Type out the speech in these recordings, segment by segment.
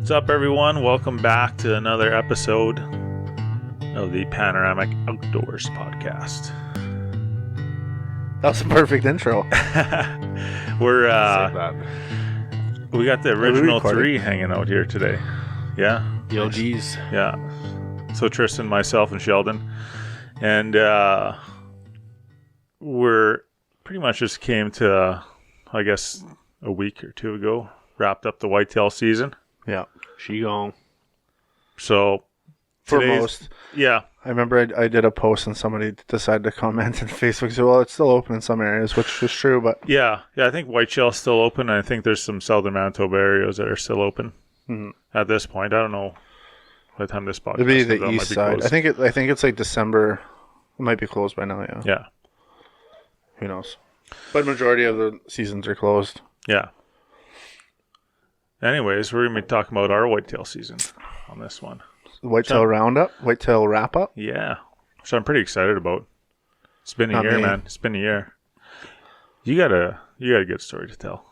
What's up, everyone? Welcome back to another episode of the Panoramic Outdoors podcast. That was a perfect intro. We got the original three hanging out here today. Yeah? The OGs. Yeah. So Tristan, myself, and Sheldon. And we're pretty much just came to, I guess, a week or two ago, wrapped up the whitetail season. Yeah. She gone. So For most. Yeah. I remember I did a post and somebody decided to comment on Facebook. So, well, it's still open in some areas, which is true, but... Yeah, I think Whitetail's still open, and I think there's some southern Manitoba areas that are still open at this point. I don't know by the time this podcast It'd be the comes out, east side. I think it's like December. It might be closed by now, yeah. Yeah. Who knows? But majority of the seasons are closed. Yeah. Anyways, we're going to be talking about our whitetail season on this one. Whitetail Roundup? Whitetail Wrap-Up? Yeah. So I'm pretty excited about. It's been a year, man. It's been a year. You got a good story to tell.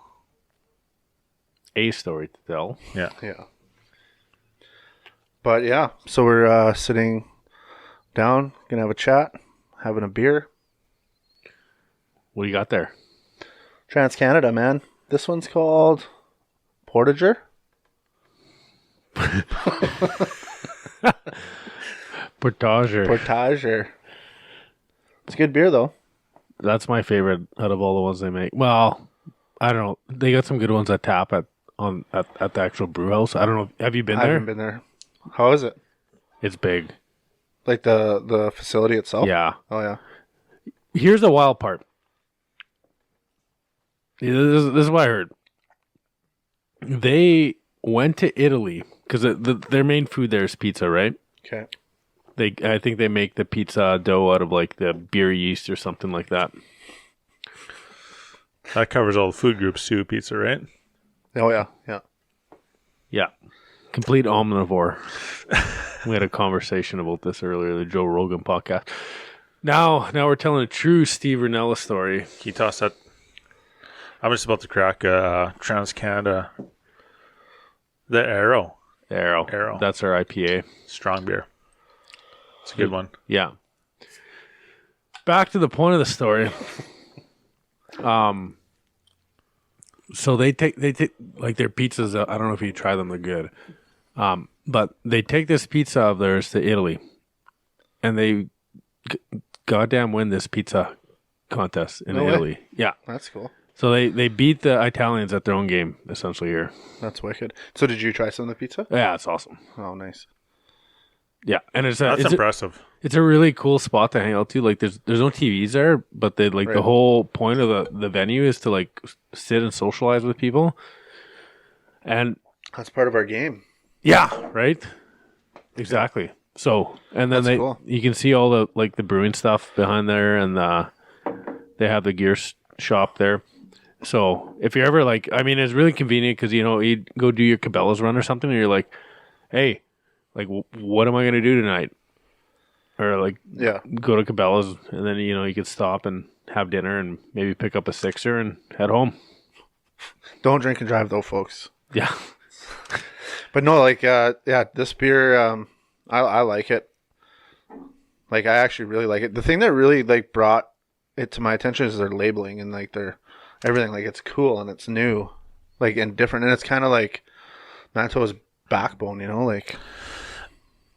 A story to tell. Yeah. Yeah. But yeah, so we're sitting down, going to have a chat, having a beer. What do you got there? Trans-Canada, man. This one's called Portager. Portager. It's a good beer, though. That's my favorite out of all the ones they make. Well, I don't know. They got some good ones at tap at the actual brew house. I don't know. Have you been there? I haven't been there. How is it? It's big. Like the facility itself? Yeah. Oh, yeah. Here's the wild part. This is what I heard. They went to Italy because their main food there is pizza, right? Okay. I think they make the pizza dough out of like the beer yeast or something like that. That covers all the food groups too, pizza, right? Oh, yeah. Yeah. Yeah. Complete omnivore. We had a conversation about this earlier, the Joe Rogan podcast. Now we're telling a true Steve Rinella story. Can you toss that? I'm just about to crack Trans-Canada. The Arrow. Arrow. That's our IPA. Strong beer. It's a good one. Yeah. Back to the point of the story. So they take like their pizzas. I don't know if you try them; they're good. But they take this pizza of theirs to Italy, and they goddamn win this pizza contest in Italy. Way. Yeah, That's cool. So they beat the Italians at their own game essentially here. That's wicked. So did you try some of the pizza? Yeah, it's awesome. Oh, nice. Yeah, and it's impressive. It's a really cool spot to hang out to. Like, there's no TVs there, but they like the whole point of the venue is to like sit and socialize with people. And that's part of our game. Yeah, right. Exactly. So, and then you can see all the like the brewing stuff behind there, and they have the gear shop there. So if you're ever like, I mean, it's really convenient because you go do your Cabela's run or something, and you're like, hey. Like, what am I going to do tonight? Or, like, go to Cabela's, and then, you could stop and have dinner and maybe pick up a sixer and head home. Don't drink and drive, though, folks. Yeah. But no, like, this beer, I like it. Like, I actually really like it. The thing that really, like, brought it to my attention is their labeling and, like, their everything. Like, it's cool and it's new, like, and different. And it's kind of like Manitoba's backbone, like...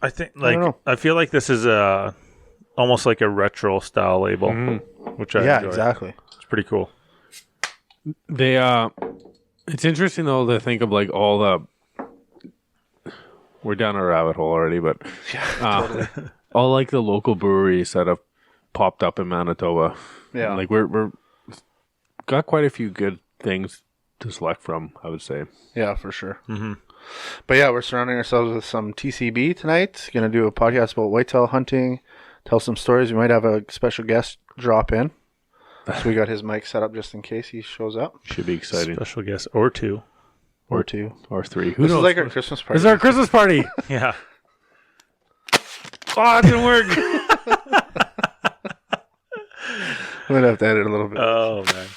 I think, I feel like this is almost like a retro style label, which I enjoy. Exactly. It's pretty cool. They, it's interesting though to think of like all the. We're down a rabbit hole already, but totally. All like the local breweries that have popped up in Manitoba. Yeah, like we're got quite a few good things to select from, I would say. Yeah, for sure. Mm-hmm. But yeah, we're surrounding ourselves with some TCB tonight. Going to do a podcast about whitetail hunting, tell some stories. We might have a special guest drop in. So we got his mic set up just in case he shows up. Should be exciting. Special guest or two. Or three. Who knows? This is like our Christmas party. This is our Christmas party. Yeah. Oh, it didn't work. I'm going to have to edit a little bit. Oh, man.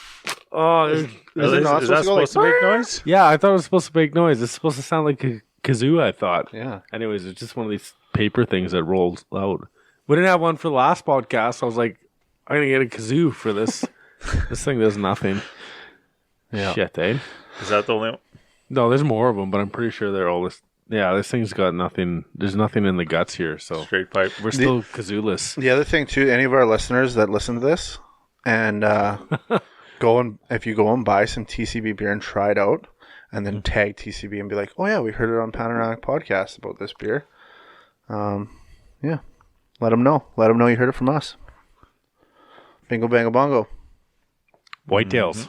Oh, is that supposed to make noise? Yeah, I thought it was supposed to make noise. It's supposed to sound like a kazoo, I thought. Yeah. Anyways, it's just one of these paper things that rolls out. We didn't have one for the last podcast. I was like, I'm going to get a kazoo for this. This thing does nothing. Yeah. Shit, eh? Is that the only one? No, there's more of them, but I'm pretty sure they're all this. Yeah, this thing's got nothing. There's nothing in the guts here, so Straight pipe. we're still kazooless. The other thing too, any of our listeners that listen to this and if you go and buy some TCB beer and try it out, and then tag TCB and be like, "Oh yeah, we heard it on Panoramic Podcast about this beer." Yeah, let them know. Let them know you heard it from us. Bingo, bango, bongo. Whitetails.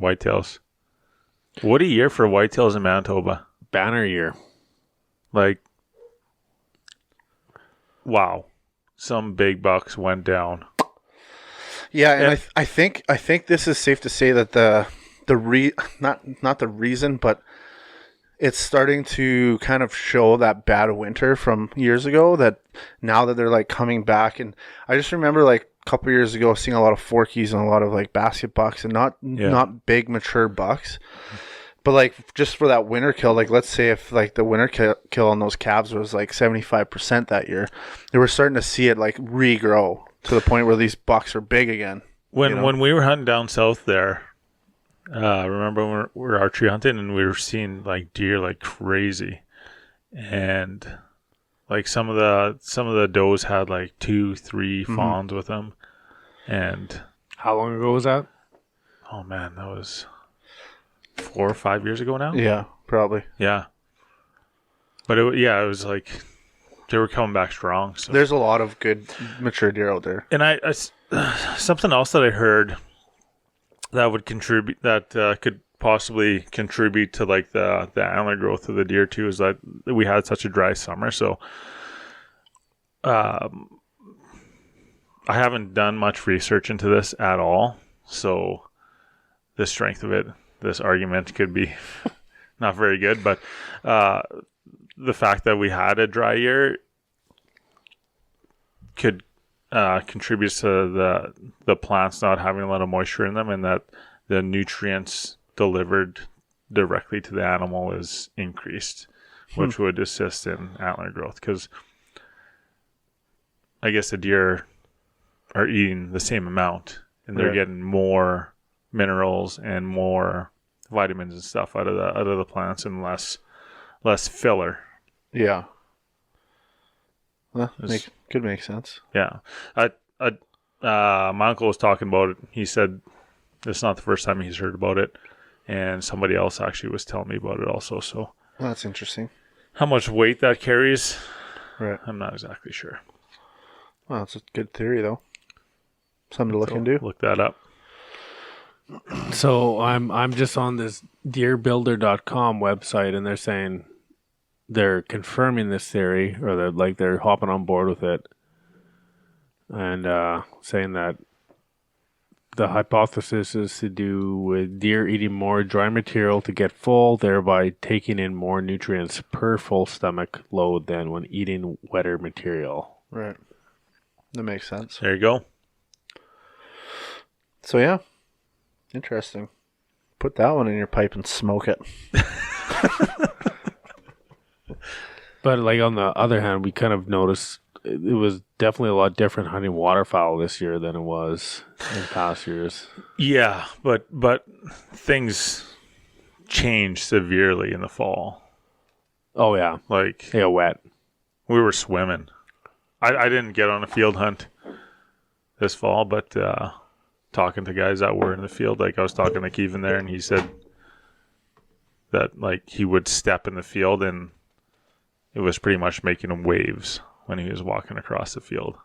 Whitetails. What a year for whitetails in Manitoba. Banner year. Like, wow. Some big bucks went down. Yeah, and I think this is safe to say that not the reason, but it's starting to kind of show that bad winter from years ago, that now that they're like coming back. And I just remember like a couple years ago seeing a lot of forkies and a lot of like basket bucks and not big mature bucks. But like just for that winter kill, like let's say if like the winter kill on those calves was like 75% that year, they were starting to see it like regrow to the point where these bucks are big again. When we were hunting down south there, remember when we were archery hunting and we were seeing like deer like crazy, and like some of the does had like 2-3 fawns with them. And How long ago was that? oh man, that was 4 or 5 years ago now. Yeah, probably. Yeah, but it was like they were coming back strong. So. There's a lot of good mature deer out there. And I something else that I heard that would contribute, that could possibly contribute to like the antler growth of the deer too, is that we had such a dry summer. So I haven't done much research into this at all. So the strength of it, this argument could be not very good, but the fact that we had a dry year could contribute to the plants not having a lot of moisture in them, and that the nutrients delivered directly to the animal is increased, which would assist in antler growth. Because I guess the deer are eating the same amount, and they're getting more minerals and more vitamins and stuff out of the plants, and less filler. Yeah. Well, could make sense. Yeah. My uncle was talking about it. He said it's not the first time he's heard about it, and somebody else actually was telling me about it also. So Well, that's interesting. how much weight that carries, Right. I'm not exactly sure. Well, that's a good theory, though. Something to look into. Look that up. So I'm just on this deerbuilder.com website, and they're saying they're confirming this theory, or they're hopping on board with it, and saying that the hypothesis is to do with deer eating more dry material to get full, thereby taking in more nutrients per full stomach load than when eating wetter material. Right. That makes sense. There you go. So, yeah. Interesting. Put that one in your pipe and smoke it. But like on the other hand, we kind of noticed it was definitely a lot different hunting waterfowl this year than it was in past years. Yeah, but things change severely in the fall. Oh yeah, Like yeah, wet. we were swimming. I didn't get on a field hunt this fall, but talking to guys that were in the field, like I was talking to Kevin there, and he said that like he would step in the field and it was pretty much making him waves when he was walking across the field.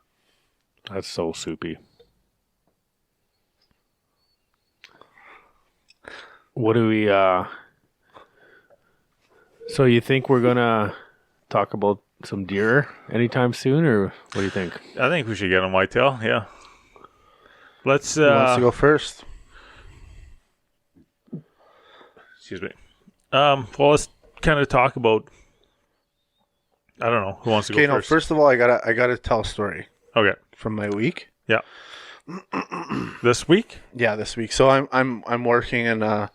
That's so soupy. What do we so you think we're gonna talk about some deer anytime soon, or what do you think? I think we should get on whitetail. Yeah. Let's Who wants to go first? excuse me. Well, let's kind of talk about. I don't know who wants to go Okay, no. first. First of all, I gotta tell a story Okay. from my week. Yeah. This week. Yeah, this week. So I'm working in an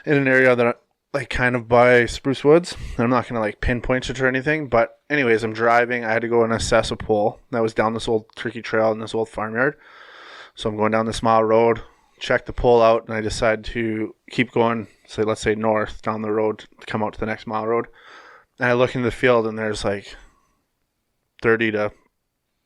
area that like kind of by Spruce Woods. I'm not going to like pinpoint it or anything, but anyways, I'm driving. I had to go and assess a pole that was down this old tricky trail in this old farmyard. So I'm going down this mile road, check the pole out, and I decide to keep going, say, let's say north down the road to come out to the next mile road. And I look into the field and there's like 30 to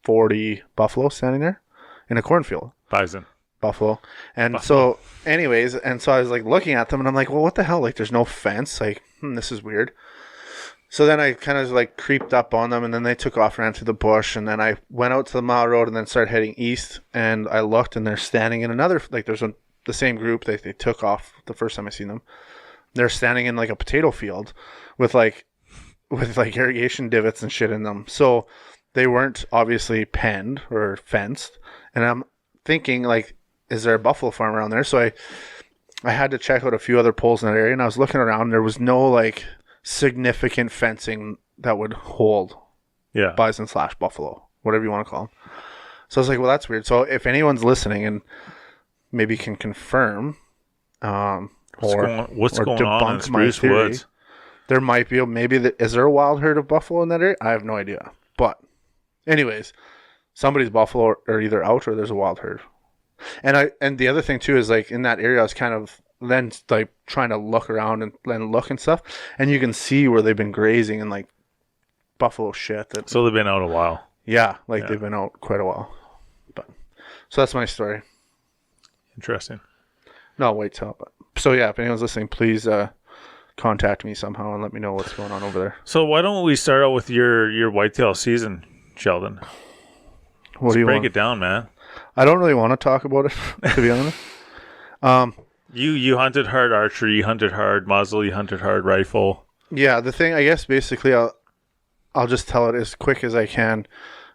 40 buffalo standing there in a cornfield. Bison. Buffalo. And Buffalo. so anyways, and so I was like looking at them and I'm like, well, what the hell? Like there's no fence. Like, this is weird. So then I kind of like creeped up on them and then they took off, ran through the bush. And then I went out to the mile road and then started heading east. And I looked and they're standing in another, like there's the same group that they took off the first time I seen them. They're standing in like a potato field with like irrigation divots and shit in them. So they weren't obviously penned or fenced. And I'm thinking like, is there a buffalo farm around there? So I had to check out a few other poles in that area and I was looking around and there was no like significant fencing that would hold bison / buffalo, whatever you want to call them. So I was like, well, that's weird. So if anyone's listening and maybe can confirm what's going on in Spruce theory, Woods? there might be, is there a wild herd of buffalo in that area? I have no idea. But anyways, somebody's buffalo are either out or there's a wild herd. And the other thing too is like in that area I was kind of then like trying to look around and look and stuff, and you can see where they've been grazing and like buffalo shit. So they've been out a while. Yeah, they've been out quite a while. But so that's my story. Interesting. No, Whitetail. But so yeah, if anyone's listening, please contact me somehow and let me know what's going on over there. So why don't we start out with your whitetail season, Sheldon? What do you break want? it down, man? I don't really want to talk about it, to be honest. You hunted hard archery, you hunted hard muzzle, you hunted hard rifle. Yeah, the thing, I guess, basically, I'll just tell it as quick as I can.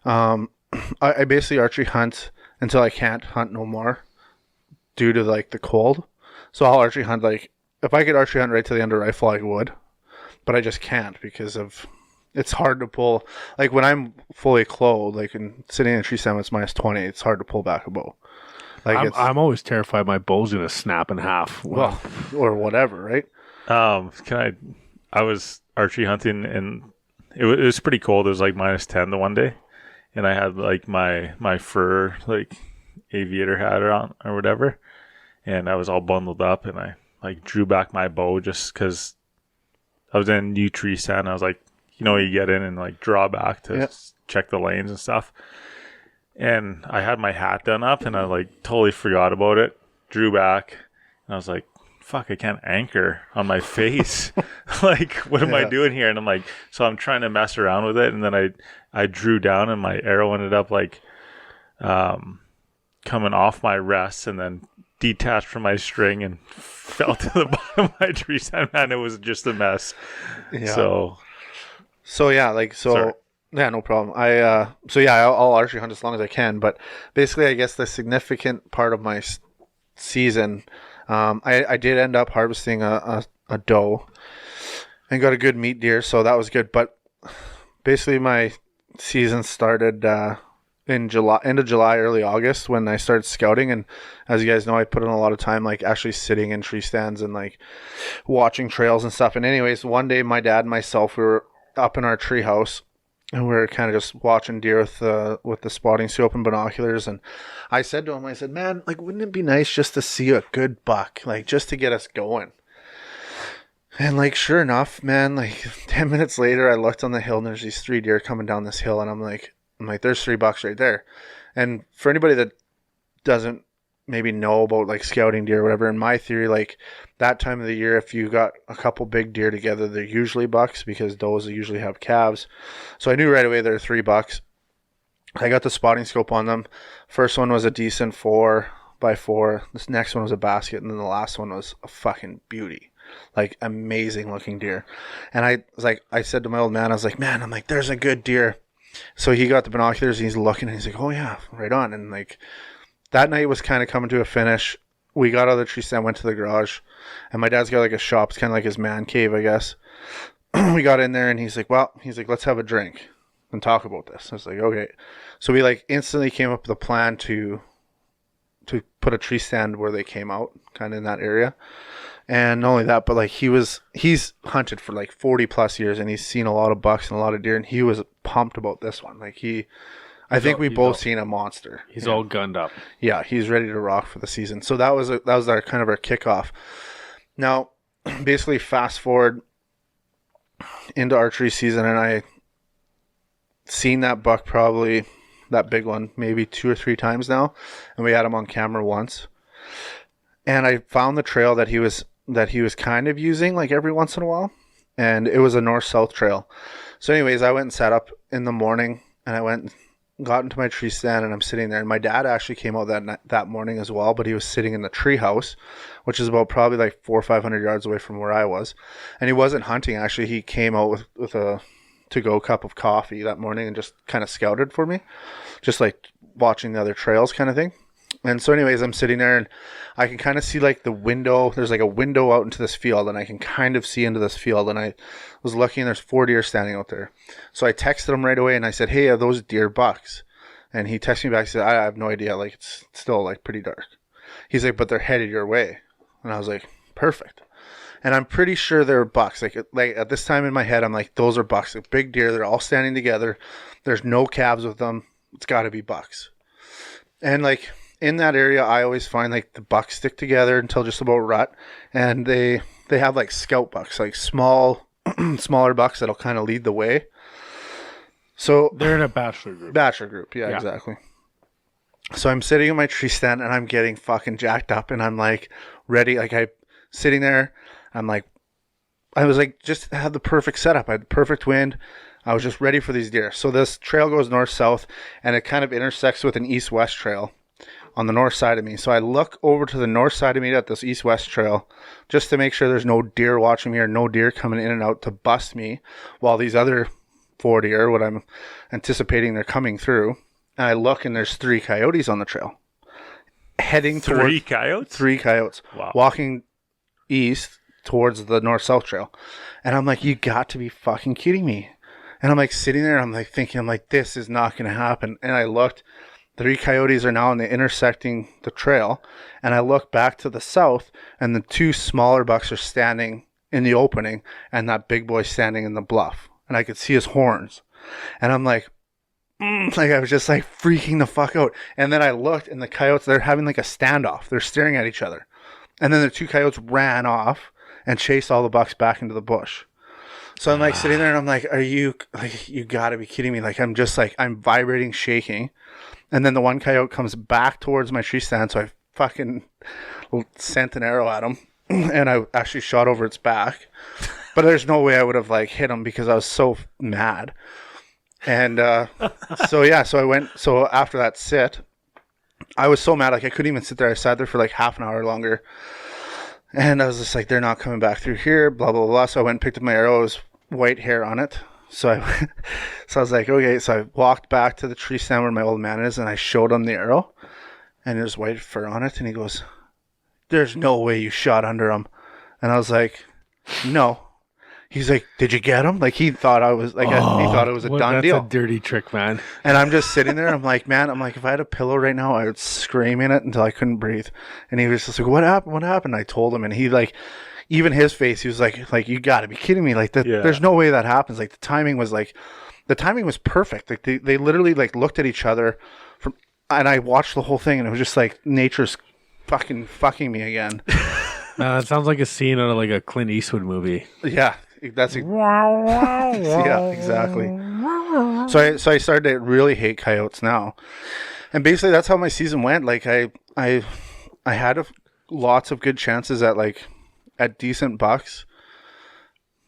I basically archery hunt until I can't hunt no more due to like the cold. So I'll archery hunt like if I could archery hunt right to the end of rifle, I would, but I just can't because of it's hard to pull. Like when I'm fully clothed, like and sitting in a tree stand, it's -20. It's hard to pull back a bow. Like I'm always terrified my bow's gonna snap in half. Well, or whatever, right? I was archery hunting and it was pretty cold. It was like -10 the one day, and I had like my fur like aviator hat on or whatever, and I was all bundled up, and I like drew back my bow just because I was in a new tree stand. I was like, you get in and like draw back to check the lanes and stuff. And I had my hat done up and I like totally forgot about it. Drew back and I was like, fuck, I can't anchor on my face. Like, what am I doing here? And I'm like, so I'm trying to mess around with it. And then I drew down and my arrow ended up like coming off my rest and then detached from my string and fell to the bottom of my tree stand. Man, it was just a mess. Yeah. So yeah, Sorry. Yeah, no problem. I'll archery hunt as long as I can. But basically, I guess the significant part of my season, I did end up harvesting a doe and got a good meat deer, so that was good. But basically, my season started in July, end of July, early August when I started scouting. And as you guys know, I put in a lot of time, like actually sitting in tree stands and like watching trails and stuff. And anyways, one day my dad and myself, we were up in our tree house. And we were kind of just watching deer with the spotting scope and binoculars. And I said to him, I said, man, like, wouldn't it be nice just to see a good buck, like, just to get us going? And, like, sure enough, man, like, 10 minutes later, I looked on the hill, and there's these 3 deer coming down this hill. And I'm like, there's 3 bucks right there. And for anybody that doesn't maybe know about, like, scouting deer or whatever, in my theory, like, that time of the year, if you got a couple big deer together, they're usually bucks because those usually have calves. So I knew right away they're 3 bucks. I got the spotting scope on them. First one was a decent 4x4. This next one was a basket, and then the last one was a fucking beauty, like amazing looking deer. And I said to my old man, I was like, man, I'm like, there's a good deer. So he got the binoculars and he's looking and he's like, oh yeah, right on. And like that night was kind of coming to a finish. We got out of the tree stand, went to the garage, and my dad's got like a shop. It's kind of like his man cave, I guess. We got in there and he's like, let's have a drink and talk about this. I was like, okay. So we like instantly came up with a plan to put a tree stand where they came out, kind of in that area. And not only that, but like he's hunted for like 40 plus years, and he's seen a lot of bucks and a lot of deer, and he was pumped about this one. Like I think we both seen a monster. He's all gunned up. Yeah, he's ready to rock for the season. So that was our kind of our kickoff. Now, basically, fast forward into archery season, and I seen that buck, probably that big one, maybe 2 or 3 times now, and we had him on camera once. And I found the trail that he was kind of using like every once in a while, and it was a north-south trail. So anyways, I went and sat up in the morning, and I went and got into my tree stand, and I'm sitting there, and my dad actually came out that morning as well, but he was sitting in the tree house, which is about probably like 400 or 500 yards away from where I was, and he wasn't hunting. Actually, he came out with a to-go cup of coffee that morning and just kind of scouted for me, just like watching the other trails kind of thing. And so anyways, I'm sitting there, and I can kind of see like the window. There's like a window out into this field, and I can kind of see into this field. And I was looking, and there's 4 deer standing out there. So I texted him right away, and I said, "Hey, are those deer bucks?" And he texted me back and said, "I have no idea. Like, it's still like pretty dark." He's like, "But they're headed your way." And I was like, "Perfect." And I'm pretty sure they're bucks. Like at this time in my head, I'm like, those are bucks. Like, big deer. They're all standing together. There's no calves with them. It's got to be bucks. And like in that area, I always find like the bucks stick together until just about rut, and they have like scout bucks, like smaller bucks that'll kind of lead the way. So they're in a bachelor group. Yeah, exactly. So I'm sitting in my tree stand, and I'm getting fucking jacked up, and I'm like ready. Like I'm sitting there, I'm like, I was like, just had the perfect setup. I had the perfect wind. I was just ready for these deer. So this trail goes north-south, and it kind of intersects with an east-west trail on the north side of me. So I look over to the north side of me at this east-west trail just to make sure there's no deer watching me or no deer coming in and out to bust me while these other 4 deer, what I'm anticipating they're coming through. And I look, and there's 3 coyotes on the trail. Heading towards... 3 coyotes? 3 coyotes. Wow. Walking east towards the north-south trail. And I'm like, you got to be fucking kidding me. And I'm like sitting there, and I'm like thinking, I'm like, this is not going to happen. And I looked... 3 coyotes are now in the intersecting the trail, and I look back to the south, and the 2 smaller bucks are standing in the opening, and that big boy standing in the bluff, and I could see his horns, and I'm like, like I was just like freaking the fuck out. And then I looked, and the coyotes, they're having like a standoff. They're staring at each other, and then the 2 coyotes ran off and chased all the bucks back into the bush. So I'm like sitting there, and I'm like, you gotta be kidding me. Like I'm just like, I'm vibrating, shaking. And then the one coyote comes back towards my tree stand, so I fucking sent an arrow at him, and I actually shot over its back. But there's no way I would have like hit him because I was so mad. And so I went. So after that sit, I was so mad, like I couldn't even sit there. I sat there for like half an hour longer, and I was just like, they're not coming back through here. Blah blah blah. So I went and picked up my arrow. It was white hair on it. So I was like, okay. So I walked back to the tree stand where my old man is, and I showed him the arrow, and there's white fur on it. And he goes, "There's no way you shot under him." And I was like, "No." He's like, "Did you get him?" Like he thought I was like, he thought it was a done deal. That's a dirty trick, man. And I'm just sitting there. I'm like, if I had a pillow right now, I would scream in it until I couldn't breathe. And he was just like, "What happened? What happened?" I told him, and he like. Even his face, he was like, you got to be kidding me! Like, there's no way that happens. Like, the timing was perfect. Like, they literally like looked at each other, and I watched the whole thing, and it was just like nature's fucking me again. It sounds like a scene out of like a Clint Eastwood movie. Yeah, yeah, exactly. So I started to really hate coyotes now, and basically that's how my season went. Like, I had lots of good chances at decent bucks,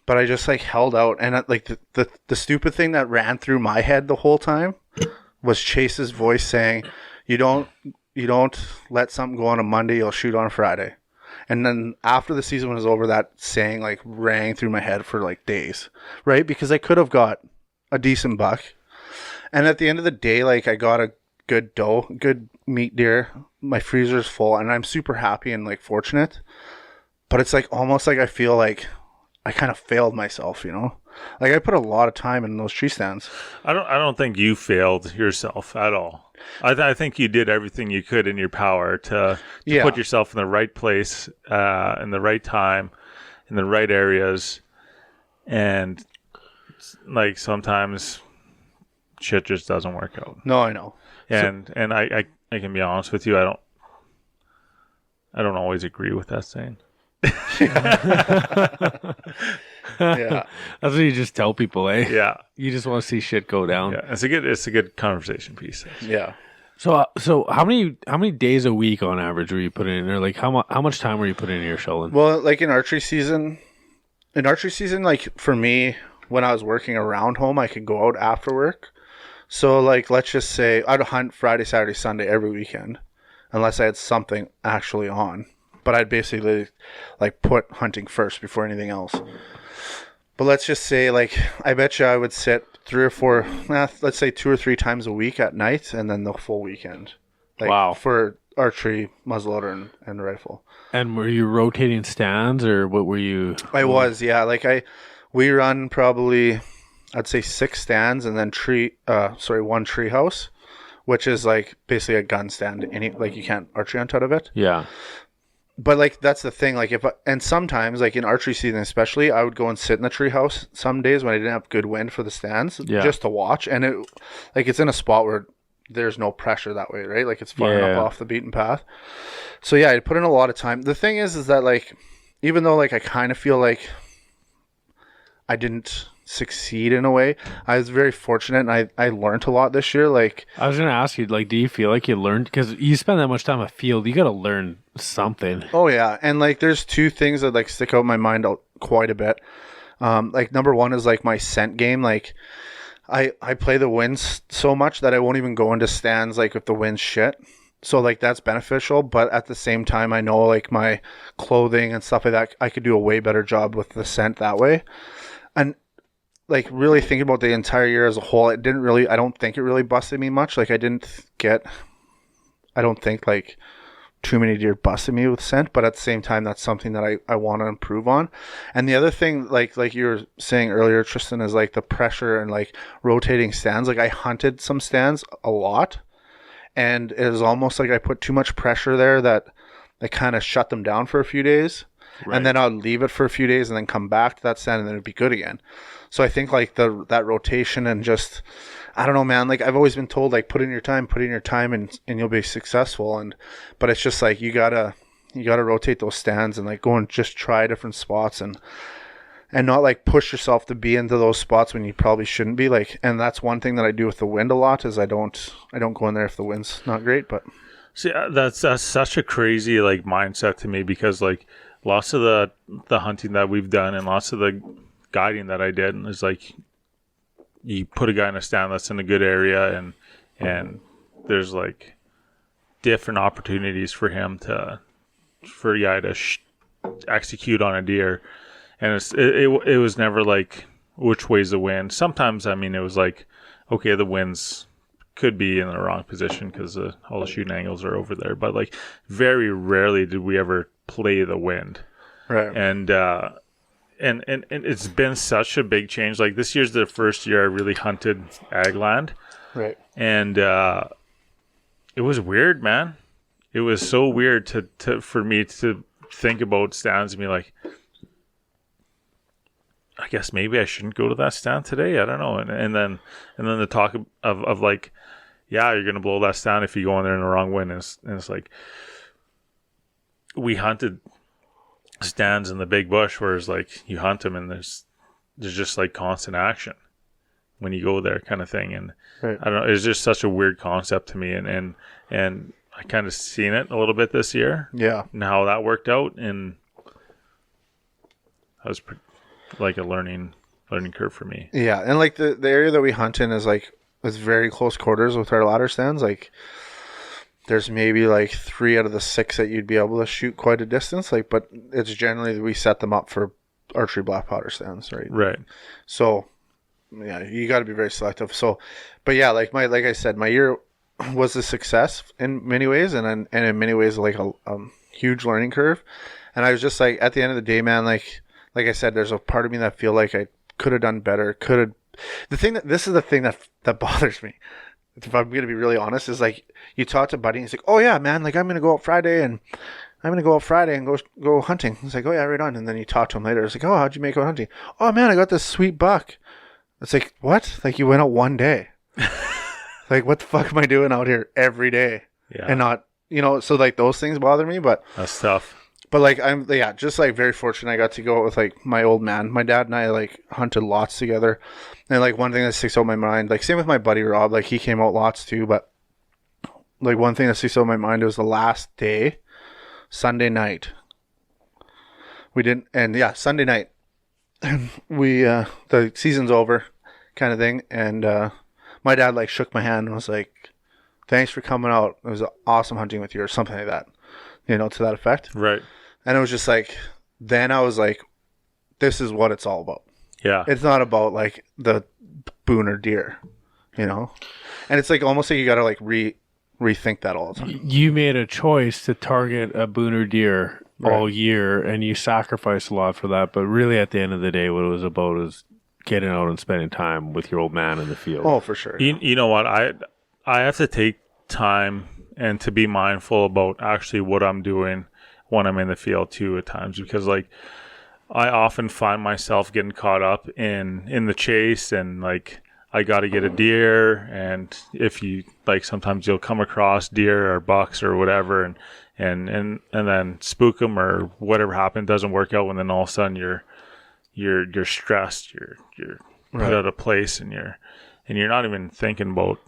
but I just like held out, and like the stupid thing that ran through my head the whole time was Chase's voice saying, you don't let something go on a Monday, you'll shoot on a Friday. And then after the season was over, that saying like rang through my head for like days, right? Because I could have got a decent buck, and at the end of the day, like I got a good meat deer. My freezer's full, and I'm super happy and like fortunate. But it's like almost like I feel like I kind of failed myself, Like I put a lot of time in those tree stands. I don't think you failed yourself at all. I think you did everything you could in your power to put yourself in the right place, in the right time, in the right areas, and like sometimes shit just doesn't work out. No, I know. And I can be honest with you, I don't always agree with that saying. Yeah, that's what you just tell people, eh? Yeah, you just want to see shit go down. Yeah, it's a good conversation piece. Yeah. So how many days a week on average were you putting in there? Like how much time were you putting in your Sheldon? Well, like in archery season, like for me, when I was working around home, I could go out after work. So like, let's just say I'd hunt Friday, Saturday, Sunday every weekend, unless I had something actually on. But I'd basically like put hunting first before anything else. But let's just say, like, I bet you I would sit 3 or 4, let's say 2 or 3 times a week at night, and then the full weekend. Like, wow. For archery, muzzleloader, and rifle. And were you rotating stands, or what were you? I was, yeah. Like, we run probably, I'd say 6 stands, and then 1 tree house, which is like basically a gun stand. Like, you can't archery hunt out of it. Yeah. But like that's the thing, like and sometimes like in archery season especially, I would go and sit in the treehouse some days when I didn't have good wind for the stands, just to watch, and it's in a spot where there's no pressure that way, right? Like it's far enough off the beaten path. So yeah, I put in a lot of time. The thing is that like even though like I kind of feel like I didn't succeed in a way, I was very fortunate, and I learned a lot this year. Like I was gonna ask you, like, do you feel like you learned, because you spend that much time at field, you gotta learn something? Oh yeah, and like there's 2 things that like stick out in my mind quite a bit. Like number 1 is like my scent game. Like I play the winds so much that I won't even go into stands like if the wind's shit. So like that's beneficial, but at the same time I know like my clothing and stuff like that, I could do a way better job with the scent that way. And like really thinking about the entire year as a whole, I don't think it really busted me much. Like I don't think like too many deer busted me with scent, but at the same time, that's something that I want to improve on. And the other thing, like you were saying earlier, Tristan, is like the pressure and like rotating stands. Like I hunted some stands a lot, and it was almost like I put too much pressure there that I kind of shut them down for a few days. Right. And then I'd leave it for a few days and then come back to that stand, and then it'd be good again. So I think like that rotation and just, I don't know, man, like I've always been told like put in your time and you'll be successful. But it's just like you gotta rotate those stands and like go and just try different spots and not like push yourself to be into those spots when you probably shouldn't be. Like, and that's one thing that I do with the wind a lot is I don't go in there if the wind's not great. But see, that's such a crazy like mindset to me, because like lots of the hunting that we've done and lots of the guiding that I did is like you put a guy in a stand that's in a good area, and there's like different opportunities for him to execute on a deer, and it was never like which way's the wind. Sometimes I mean it was like, okay, the winds could be in the wrong position because all the shooting angles are over there, but like very rarely did we ever play the wind, right? And it's been such a big change. Like this year's the first year I really hunted ag land, right? And it was weird, man. It was so weird for me to think about stands and be like, I guess maybe I shouldn't go to that stand today. I don't know. And then the talk of like, yeah, you're gonna blow that stand if you go in there in the wrong wind. And it's like we hunted stands in the big bush, whereas like you hunt them and there's just like constant action when you go there, kind of thing. And right. I don't know, it's just such a weird concept to me, and I kind of seen it a little bit this year. Yeah, and how that worked out, and that was like a learning curve for me. Yeah, and like the area that we hunt in is very close quarters with our ladder stands. Like there's maybe like 3 out of the 6 that you'd be able to shoot quite a distance. Like, but it's generally we set them up for archery black powder stands, right? Right. So yeah, you got to be very selective. So, but yeah, like I said, my year was a success in many ways, and in many ways like a huge learning curve. And I was just like, at the end of the day, man, like like I said, there's a part of me that feel like I could have done better. This is the thing that bothers me. If I'm going to be really honest, is like you talk to Buddy and he's like, oh yeah, man, like I'm going to go out Friday and go hunting. He's like, oh yeah, right on. And then you talk to him later. It's like, oh, how'd you make out hunting? Oh man, I got this sweet buck. It's like, what? Like you went out one day. Like, what the fuck am I doing out here every day? Yeah. And not, so like those things bother me, but that's tough. But like just like very fortunate I got to go out with like my old man. My dad and I like hunted lots together. And like one thing that sticks out in my mind, like same with my buddy Rob, like he came out lots too, but like one thing that sticks out in my mind was the last day, Sunday night. Sunday night. We the season's over kind of thing, and my dad like shook my hand and was like, thanks for coming out. It was awesome hunting with you, or something like that, to that effect. Right. And it was just like, then I was like, this is what it's all about. Yeah. It's not about like the boon or deer, And it's like almost like you got to like rethink that all the time. You made a choice to target a boon or deer all year, and you sacrificed a lot for that. But really, at the end of the day, what it was about is getting out and spending time with your old man in the field. Oh, for sure. You know what? I have to take time and to be mindful about actually what I'm doing when I'm in the field too at times, because like I often find myself getting caught up in the chase, and like I got to get a deer, and if you like sometimes you'll come across deer or bucks or whatever, and then spook them or whatever happened doesn't work out, and then all of a sudden you're stressed, you're put out of place, and you're not even thinking about,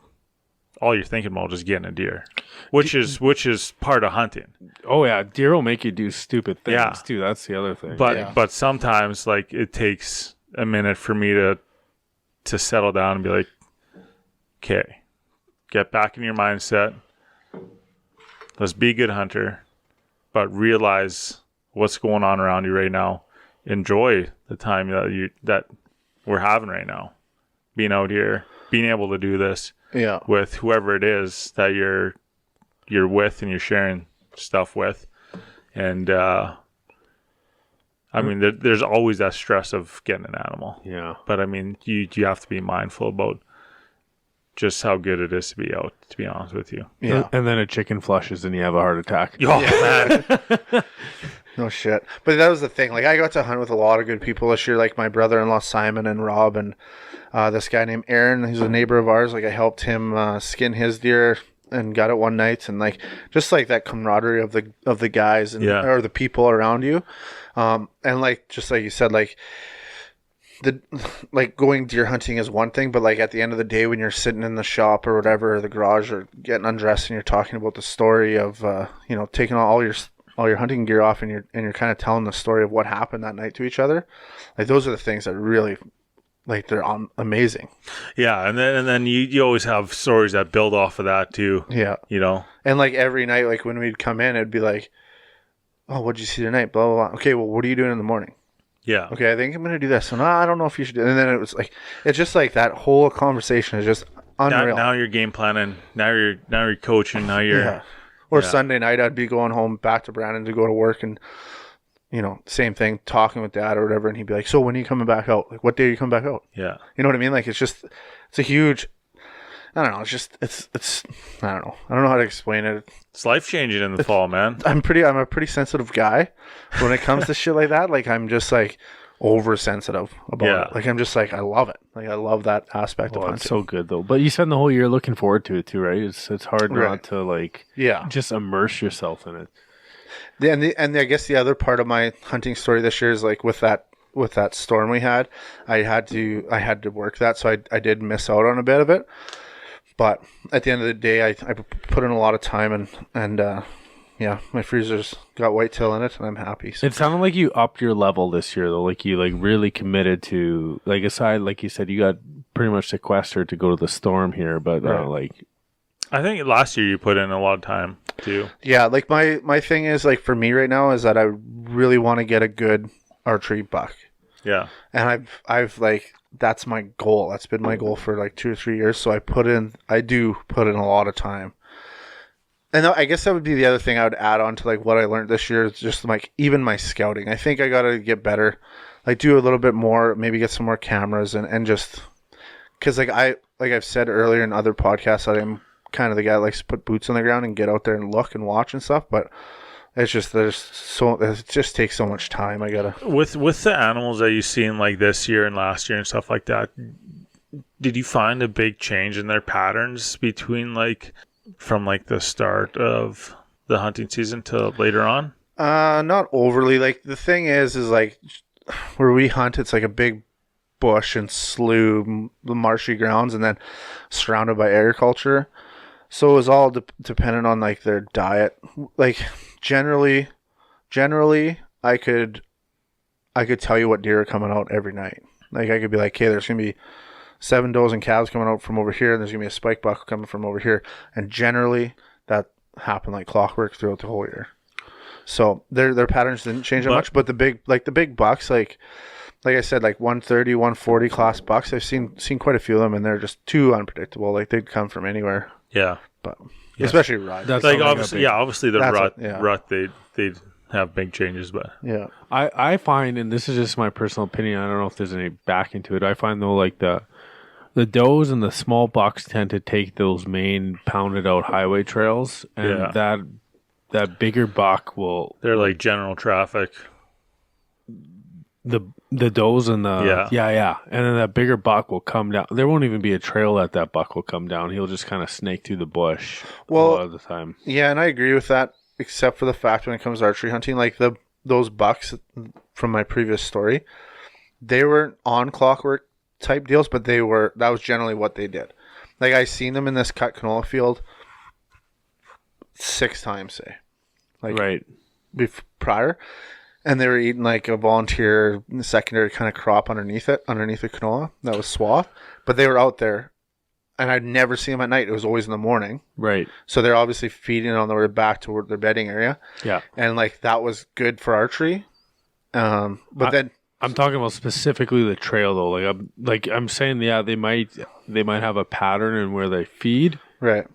all you're thinking about is getting a deer, which is part of hunting. Oh yeah, deer will make you do stupid things too. That's the other thing. But sometimes like it takes a minute for me to settle down and be like, okay, get back in your mindset. Let's be a good hunter, but realize what's going on around you right now. Enjoy the time that we're having right now, being out here, being able to do this. Yeah. With whoever it is that you're with and you're sharing stuff with. And I mean there's always that stress of getting an animal. Yeah. But I mean you have to be mindful about just how good it is to be out, to be honest with you. Yeah. And then a chicken flushes and you have a heart attack. Oh man. No shit. But that was the thing. Like I got to hunt with a lot of good people this year, like my brother-in-law Simon and Rob, and this guy named Aaron. He's a neighbor of ours. Like I helped him skin his deer and got it one night, and like just like that camaraderie of the guys and or the people around you, and like just like you said, like going deer hunting is one thing, but like at the end of the day when you're sitting in the shop or whatever, or the garage, or getting undressed and you're talking about the story of taking all your hunting gear off, and you're kind of telling the story of what happened that night to each other, like those are the things that really, like, they're amazing. Yeah, and then you always have stories that build off of that too. Yeah, and like every night, like when we'd come in, it'd be like, oh, what'd you see tonight? Blah blah blah. Okay, well, what are you doing in the morning? Yeah. Okay, I think I'm gonna do this. So no, I don't know if you should do. And then it was like, it's just like that whole conversation is just unreal. Now you're game planning. Now you're coaching. Now you're Or Sunday night, I'd be going home back to Brandon to go to work, and same thing, talking with Dad or whatever, and he'd be like, "So when are you coming back out? Like, what day are you coming back out?" Yeah, you know what I mean. Like, it's a huge. I don't know. It's just it's. I don't know. I don't know how to explain it. It's life changing in the fall, man. I'm a pretty sensitive guy when it comes to shit like that. Like, I'm just like oversensitive about it. Like, I'm just like, I love it. Like, I love that aspect of hunting. It's so good though. But you spend the whole year looking forward to it too, right? It's hard not to like just immerse yourself in it. Yeah, and I guess the other part of my hunting story this year is like with that storm we had, I had to work that, so I did miss out on a bit of it. But at the end of the day, I put in a lot of time, and my freezer's got whitetail in it, and I'm happy. So. It sounded like you upped your level this year, though. Like you really committed to, like, aside, like you said, you got pretty much sequestered to go to the storm here, but I think last year you put in a lot of time too. Yeah, like my thing is, like, for me right now is that I really want to get a good archery buck. Yeah, and I've like, that's my goal. That's been my goal for like 2 or 3 years. So I do put in a lot of time. And I guess that would be the other thing I would add on to like what I learned this year is just like even my scouting. I think I got to get better. like do a little bit more, maybe get some more cameras and just because like I've said earlier in other podcasts that I'm kind of the guy that likes to put boots on the ground and get out there and look and watch and stuff, but it's just it just takes so much time. I gotta with the animals that you've seen like this year and last year and stuff like that. Did you find a big change in their patterns between like from like the start of the hunting season to later on? Not overly. Like the thing is like where we hunt, it's like a big bush and slough, marshy grounds, and then surrounded by agriculture. So it was all dependent on like their diet. Like generally, I could tell you what deer are coming out every night. Like I could be like, okay, there's gonna be 7 does and calves coming out from over here, and there's gonna be a spike buck coming from over here, and generally that happened like clockwork throughout the whole year. So their patterns didn't change that much, but the big bucks, like I said, like 130, 140 class bucks, I've seen quite a few of them, and they're just too unpredictable. Like they'd come from anywhere. Yeah, but especially rut. That's like obviously the rut they'd have big changes, but yeah, I find, and this is just my personal opinion, I don't know if there's any backing to it. I find though like the does and the small bucks tend to take those main pounded out highway trails, and that bigger buck will. They're like general traffic. The does and the and then that bigger buck will come down. There won't even be a trail that buck will come down. He'll just kind of snake through the bush a lot of the time. Yeah, and I agree with that, except for the fact when it comes to archery hunting, like those bucks from my previous story, they weren't on clockwork type deals, but that was generally what they did. Like I seen them in this cut canola field 6 times, say, like right prior. And they were eating like a volunteer secondary kind of crop underneath the canola that was swath. But they were out there, and I'd never see them at night. It was always in the morning. Right. So they're obviously feeding on their way back toward their bedding area. Yeah. And like that was good for archery. But then I'm talking about specifically the trail though. I'm saying they might have a pattern in where they feed. Right.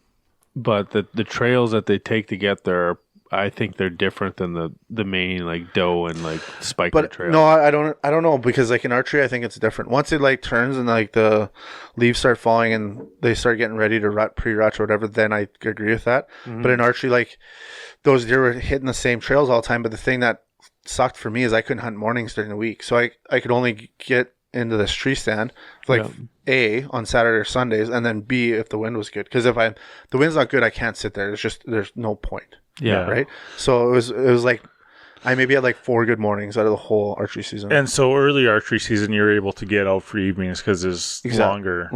But the trails that they take to get there, I think they're different than the main like doe and like spiker trail. No, I don't know, because like in archery I think it's different. Once it like turns and like the leaves start falling and they start getting ready to pre-rut or whatever, then I agree with that. Mm-hmm. But in archery, like those deer were hitting the same trails all the time. But the thing that sucked for me is I couldn't hunt mornings during the week, so I could only get into this tree stand like A on Saturday or Sundays, and then B if the wind was good. Because if the wind's not good, I can't sit there. There's no point. Yeah. Right. So it was like I maybe had like 4 good mornings out of the whole archery season. And so early archery season, you're able to get out for evenings because there's longer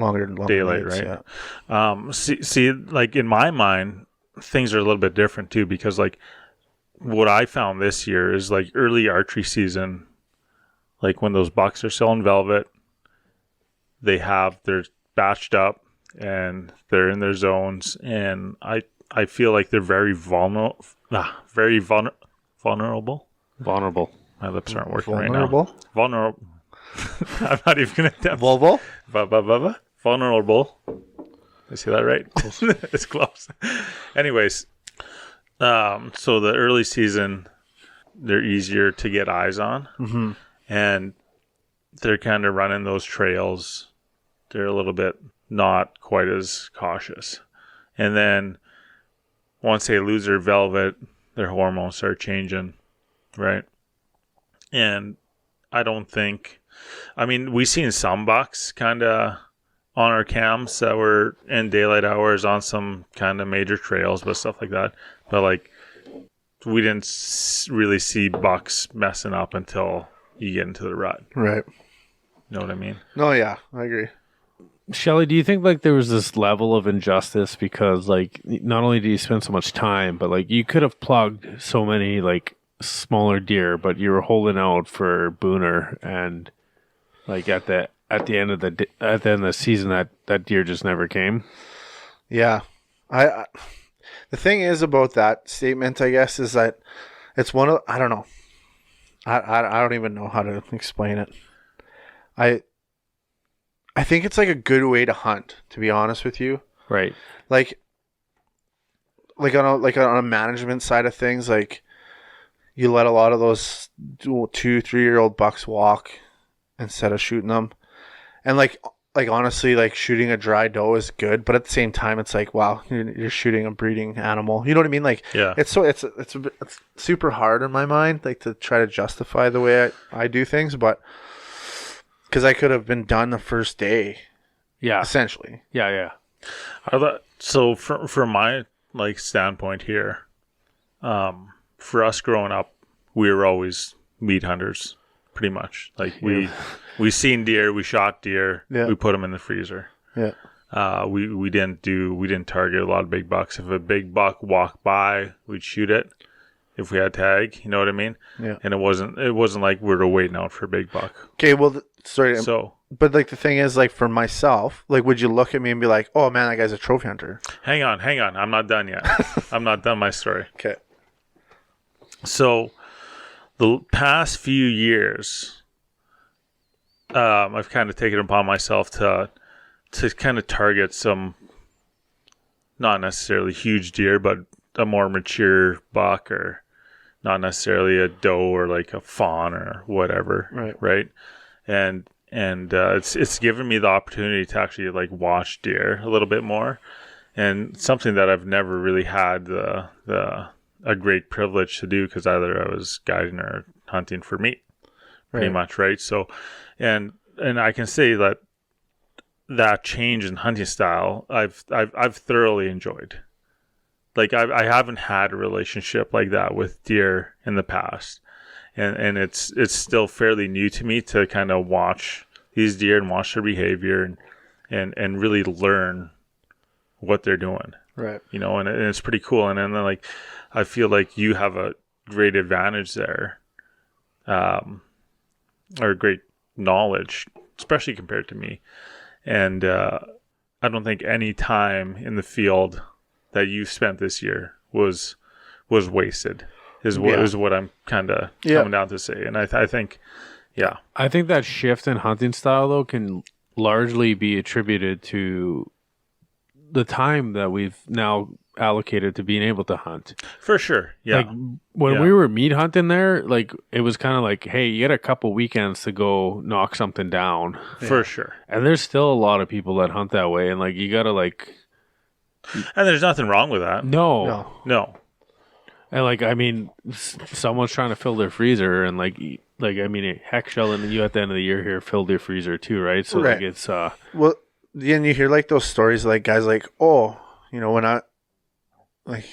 daylight, nights, right? Yeah. See, like in my mind, things are a little bit different too, because like what I found this year is like early archery season, like when those bucks are still in velvet, they're batched up and they're in their zones, and I feel like they're very vulnerable. Vulnerable. My lips aren't working right now. Vulnerable. I'm not even going to attempt. Vulnerable. Did I say that right? It's close. Anyways, so the early season, they're easier to get eyes on. Mm-hmm. And they're kind of running those trails. They're a little bit not quite as cautious. And then once they lose their velvet, their hormones start changing, right? And I don't think, we've seen some bucks kind of on our cams that were in daylight hours on some kind of major trails, but stuff like that. But like, we didn't really see bucks messing up until you get into the rut. Right. You know what I mean? No, yeah, I agree. Shelley, do you think like there was this level of injustice because like not only do you spend so much time, but like you could have plugged so many like smaller deer, but you were holding out for Booner, and like at the end of the season that deer just never came? Yeah. I the thing is about that statement, I guess, is that it's one of, I don't know. I don't even know how to explain it. I think it's like a good way to hunt, to be honest with you. Right. Like on a management side of things, like you let a lot of those 2-3-year-old bucks walk instead of shooting them. And like honestly, like shooting a dry doe is good, but at the same time, it's like, wow, you're shooting a breeding animal. You know what I mean? Like, Yeah. it's super hard in my mind, like to try to justify the way I do things, but because I could have been done the first day, Yeah. essentially. Yeah. So from my like standpoint here, for us growing up, we were always meat hunters, pretty much. Like we seen deer, we shot deer, we put them in the freezer. Yeah. We didn't target a lot of big bucks. If a big buck walked by, we'd shoot it. If we had tag, you know what I mean? Yeah. And it wasn't like we were waiting out for a big buck. Okay. Well, sorry. So, but like the thing is, like for myself, like would you look at me and be like, "Oh man, that guy's a trophy hunter"? hang on, I'm not done yet. I'm not done my story. Okay. So, the past few years, I've kind of taken it upon myself to kind of target some, not necessarily huge deer, but a more mature buck, or not necessarily a doe or like a fawn or whatever, right? And it's given me the opportunity to actually like watch deer a little bit more, and something that I've never really had a great privilege to do, because either I was guiding or hunting for meat, pretty much, right? So, and I can say that change in hunting style, I've thoroughly enjoyed. Like I haven't had a relationship like that with deer in the past, and it's still fairly new to me to kind of watch these deer and watch their behavior and really learn what they're doing, right? You know, and it's pretty cool. And then like I feel like you have a great advantage there, or great knowledge, especially compared to me. And I don't think any time in the field that you spent this year was wasted, is what I'm kind of coming down to say. And I think, I think that shift in hunting style, though, can largely be attributed to the time that we've now allocated to being able to hunt. For sure. Yeah. Like when we were meat hunting there, like it was kind of like, hey, you get a couple weekends to go knock something down. For sure. And there's still a lot of people that hunt that way, and like you gotta like. And there's nothing wrong with that. No. And like, I mean, someone's trying to fill their freezer, and like I mean, heck, Sheldon, you at the end of the year here filled your freezer too, right? So like it's well, then you hear like those stories, like guys like, oh, you know, when I like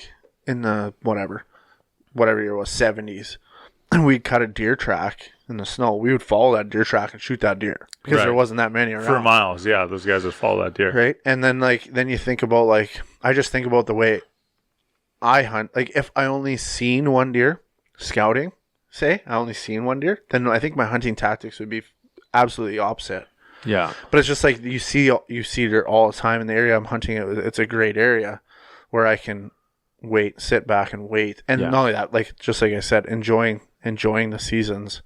in the whatever year it was, 70s, and we'd cut a deer track in the snow. We would follow that deer track and shoot that deer because there wasn't that many around. For miles, yeah, those guys would follow that deer. Right? And then then you think about like, I just think about the way I hunt. Like if I only seen one deer scouting, say I only seen one deer, then I think my hunting tactics would be absolutely opposite. Yeah. But it's just like you see deer all the time in the area I'm hunting. It's a great area where I can sit back and wait. And not only that, like just like I said, enjoying the seasons,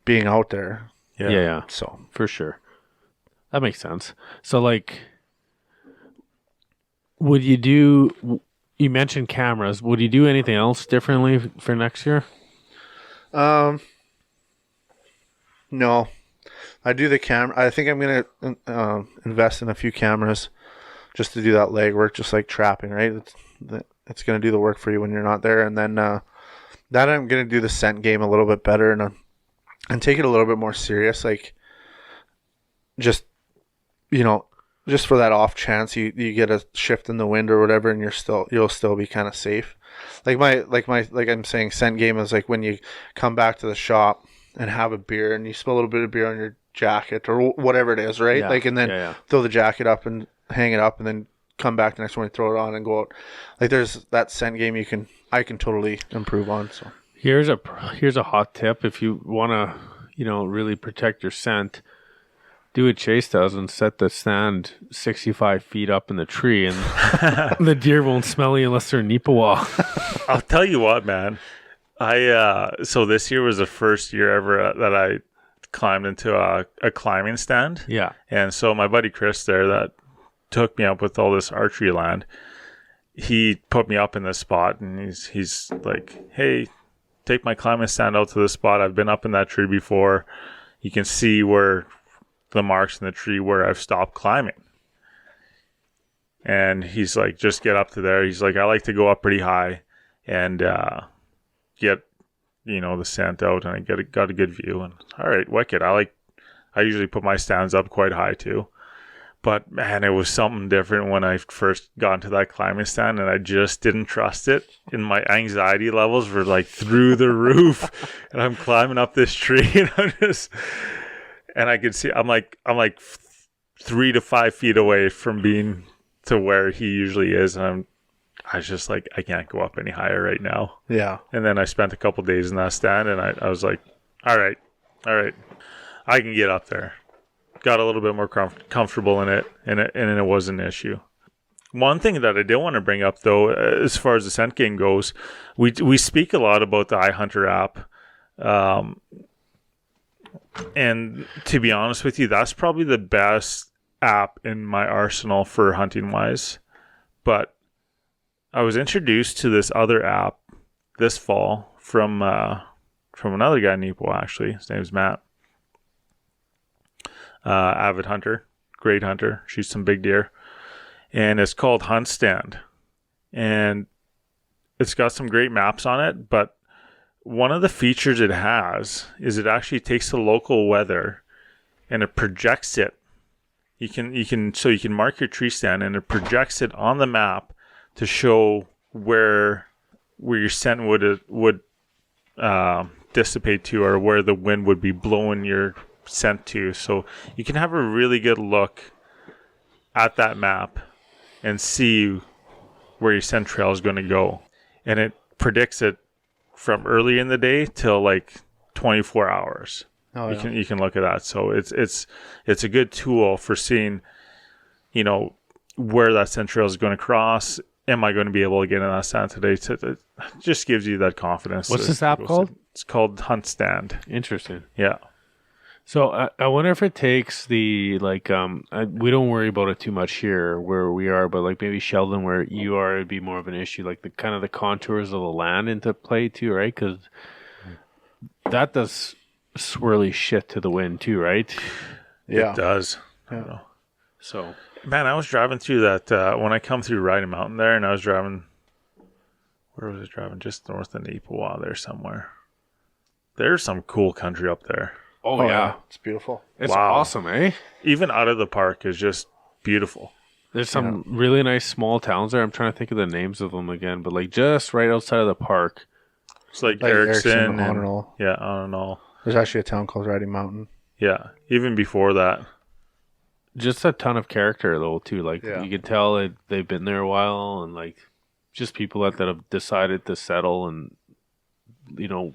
being out there. Yeah. So for sure. That makes sense. So like, you mentioned cameras. Would you do anything else differently for next year? No. I do the camera. I think I'm going to invest in a few cameras just to do that legwork, just like trapping, right? It's going to do the work for you when you're not there. And then that I'm going to do the scent game a little bit better and take it a little bit more serious. Like just, you know, just for that off chance you get a shift in the wind or whatever, and you'll still be kind of safe. Like I'm saying, scent game is like when you come back to the shop and have a beer and you spill a little bit of beer on your jacket or whatever it is, right? Yeah. Like, and then throw the jacket up and hang it up and then come back the next morning, throw it on and go out. Like there's that scent game I can totally improve on. So here's a hot tip. If you want to, you know, really protect your scent, do what Chase does and set the stand 65 feet up in the tree, and the deer won't smell you unless they're Nipawa. I'll tell you what, man. So this year was the first year ever that I climbed into a climbing stand. Yeah. And so my buddy Chris there that took me up with all this archery land, he put me up in this spot, and he's like, hey, take my climbing stand out to the spot. I've been up in that tree before. You can see where the marks in the tree where I've stopped climbing. And he's like, just get up to there. He's like, I like to go up pretty high and get, the scent out, and I got a good view. And all right, wicked. I usually put my stands up quite high too. But man, it was something different when I first got into that climbing stand, and I just didn't trust it. And my anxiety levels were like through the roof. And I'm climbing up this tree, and I could see I'm like 3 to 5 feet away from being to where he usually is, and I was just like, I can't go up any higher right now. Yeah. And then I spent a couple days in that stand, and I was like, all right, I can get up there. Got a little bit more comfortable in it, and it wasn't an issue. One thing that I did want to bring up, though, as far as the scent game goes, we speak a lot about the iHunter app. And to be honest with you, that's probably the best app in my arsenal for hunting wise. But I was introduced to this other app this fall from another guy in Neepo, actually. His name's Matt. Avid hunter, great hunter, shoots some big deer, and it's called Hunt Stand, and it's got some great maps on it. But one of the features it has is it actually takes the local weather and it projects it. You can mark your tree stand, and it projects it on the map to show where your scent would dissipate to, or where the wind would be blowing your scent to. So you can have a really good look at that map and see where your scent trail is going to go, and it predicts it from early in the day till like 24 hours. Oh, yeah. You can look at that. So it's a good tool for seeing, where that scent trail is going to cross. Am I going to be able to get in that stand today? It just gives you that confidence. What's this app called? It's called Hunt Stand. Interesting. Yeah. So I wonder if it takes we don't worry about it too much here where we are, but like maybe Sheldon where you are, it'd be more of an issue, like the kind of the contours of the land into play too, right? Because that does swirly shit to the wind too, right? Yeah, it does. Yeah. So, man, I was driving through that when I come through Riding Mountain there, and I was driving. Where was I driving? Just north of Neepawa there somewhere. There's some cool country up there. Oh yeah. It's beautiful. It's awesome, eh? Even out of the park is just beautiful. There's some really nice small towns there. I'm trying to think of the names of them again, but like just right outside of the park. It's like Erickson on and all. Yeah, on and all. There's actually a town called Riding Mountain. Yeah, even before that. Just a ton of character though too. Like you can tell they've been there a while, and like just people that have decided to settle and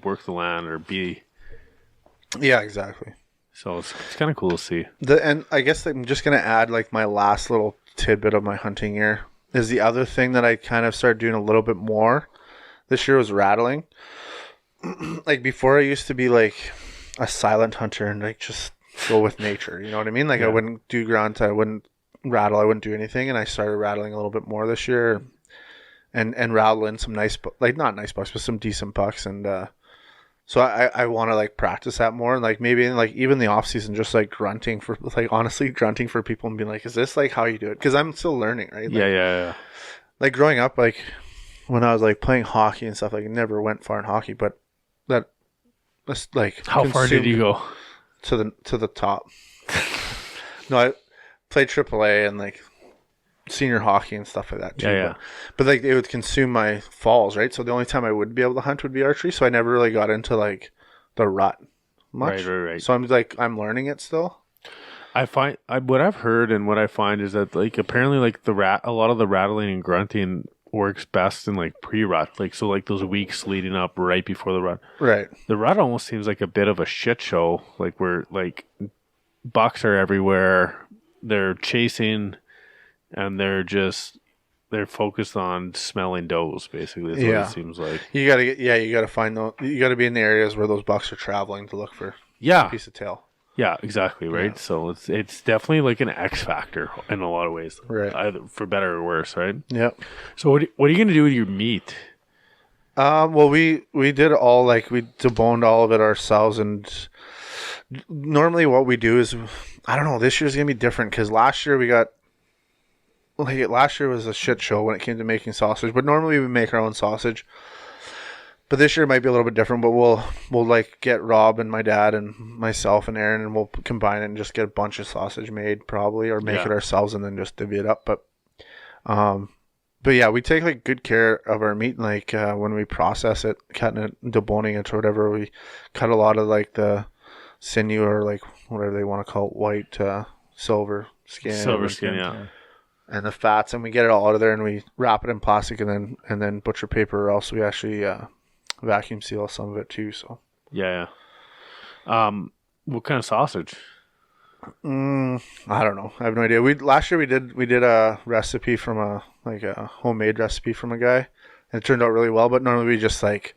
work the land or be. Yeah, exactly. So it's kind of cool to see. And I guess I'm just going to add like my last little tidbit of my hunting year is the other thing that I kind of started doing a little bit more this year was rattling. Like before I used to be like a silent hunter and like just go with nature. You know what I mean? Like I wouldn't do grunt, I wouldn't rattle, I wouldn't do anything. And I started rattling a little bit more this year and rattling some nice, like not nice bucks, but some decent bucks. And, so I want to like practice that more, and like maybe in like even the off season, just like grunting for people and being like, is this like how you do it? Because I'm still learning, right? Like, yeah. Like growing up, like when I was like playing hockey and stuff, like I never went far in hockey, but that's like how far did you go? To the top. No, I played AAA and like senior hockey and stuff like that too. Yeah. But like it would consume my falls, right? So the only time I would be able to hunt would be archery. So I never really got into like the rut much. Right. So I'm learning it still. I find what I've heard and what I find is that like apparently like a lot of the rattling and grunting works best in like pre-rut, like so like those weeks leading up right before the rut. Right. The rut almost seems like a bit of a shit show, like where like bucks are everywhere, they're chasing. And they're focused on smelling does, basically. That's what it seems like. You gotta find those. You gotta be in the areas where those bucks are traveling to look for a piece of tail. Yeah, exactly, right? Yeah. So it's definitely like an X factor in a lot of ways. Right. Either for better or worse, right? Yep. So what are you gonna do with your meat? Well, we did all like we deboned all of it ourselves, and normally what we do is, I don't know, this year's gonna be different because last year last year was a shit show when it came to making sausage. But normally we make our own sausage. But this year might be a little bit different. But we'll like get Rob and my dad and myself and Aaron, and we'll combine it and just get a bunch of sausage made probably, or make it ourselves and then just divvy it up. But yeah, we take like good care of our meat. Like when we process it, cutting it, deboning it or whatever, we cut a lot of like the sinew or like whatever they want to call it, white, silver skin. Silver skin, yeah. And the fats, and we get it all out of there, and we wrap it in plastic, and then butcher paper, or else we actually vacuum seal some of it too. So yeah. What kind of sausage? I don't know. I have no idea. Last year we did a recipe from a homemade recipe from a guy, and it turned out really well. But normally we just like,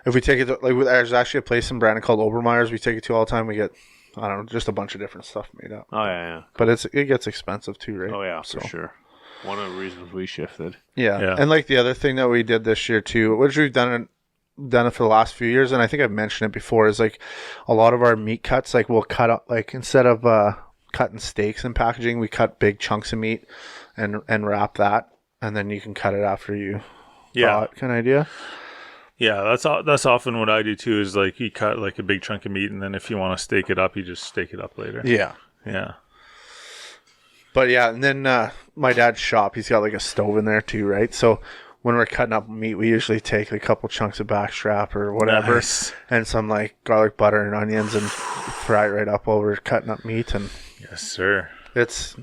if we take it to, like, there's actually a place in Brandon called Obermeyer's. We take it to all the time. We get, I don't know, just a bunch of different stuff made up. Oh yeah. But it gets expensive too, right? Oh yeah, for sure. One of the reasons we shifted. Yeah. And like the other thing that we did this year too, which we've done it for the last few years, and I think I've mentioned it before, is like a lot of our meat cuts, like we'll cut up, like instead of cutting steaks and packaging, we cut big chunks of meat and wrap that, and then you can cut it after you thaw it, kind of idea. Yeah, that's often what I do too, is like you cut like a big chunk of meat, and then if you want to steak it up, you just steak it up later. Yeah. But yeah, and then my dad's shop, he's got like a stove in there too, right? So when we're cutting up meat, we usually take a couple chunks of backstrap or whatever, and some like garlic butter and onions, and fry it right up while we're cutting up meat. And yes, sir. It's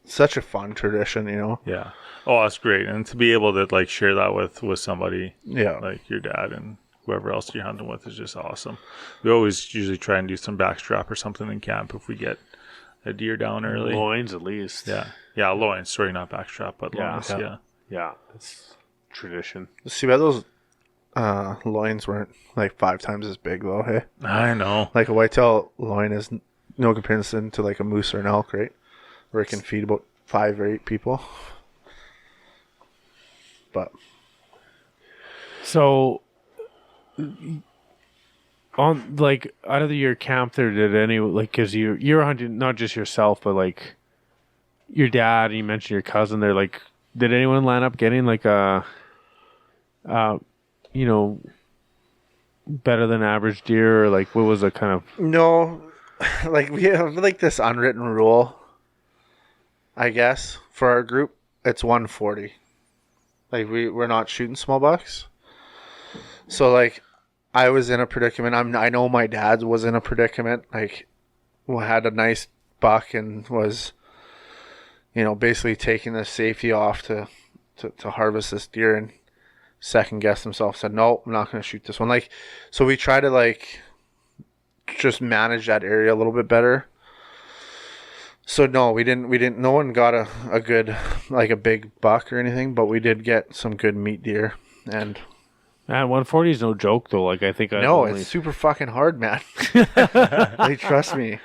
such a fun tradition, you know. Yeah. Oh, that's great, and to be able to like share that with somebody, like your dad and whoever else you're hunting with, is just awesome. We always usually try and do some backstrap or something in camp if we get a deer down early. Loins at least. Yeah, loins. Sorry, not backstrap, but loins. Yeah. It's tradition. See, why those loins weren't like 5 times as big though, hey? I know. Like a whitetail loin is no comparison to like a moose or an elk, right? Where it can feed about 5 or 8 people. But so on like out of your camp there, did any like, because you're hunting not just yourself but like your dad, and you mentioned your cousin there, like did anyone line up getting like a better than average deer, or like what was the kind of? No, like we have like this unwritten rule, I guess, for our group. It's 140. Like we're not shooting small bucks. So like I was in a predicament. I know my dad was in a predicament. Like had a nice buck and was, basically taking the safety off to harvest this deer, and second guessed himself, said, no, I'm not going to shoot this one. Like, so we try to like just manage that area a little bit better. So no, we didn't, no one got a good, like a big buck or anything, but we did get some good meat deer. And man, 140 is no joke though. Like I think it's super fucking hard, man. Like, trust me.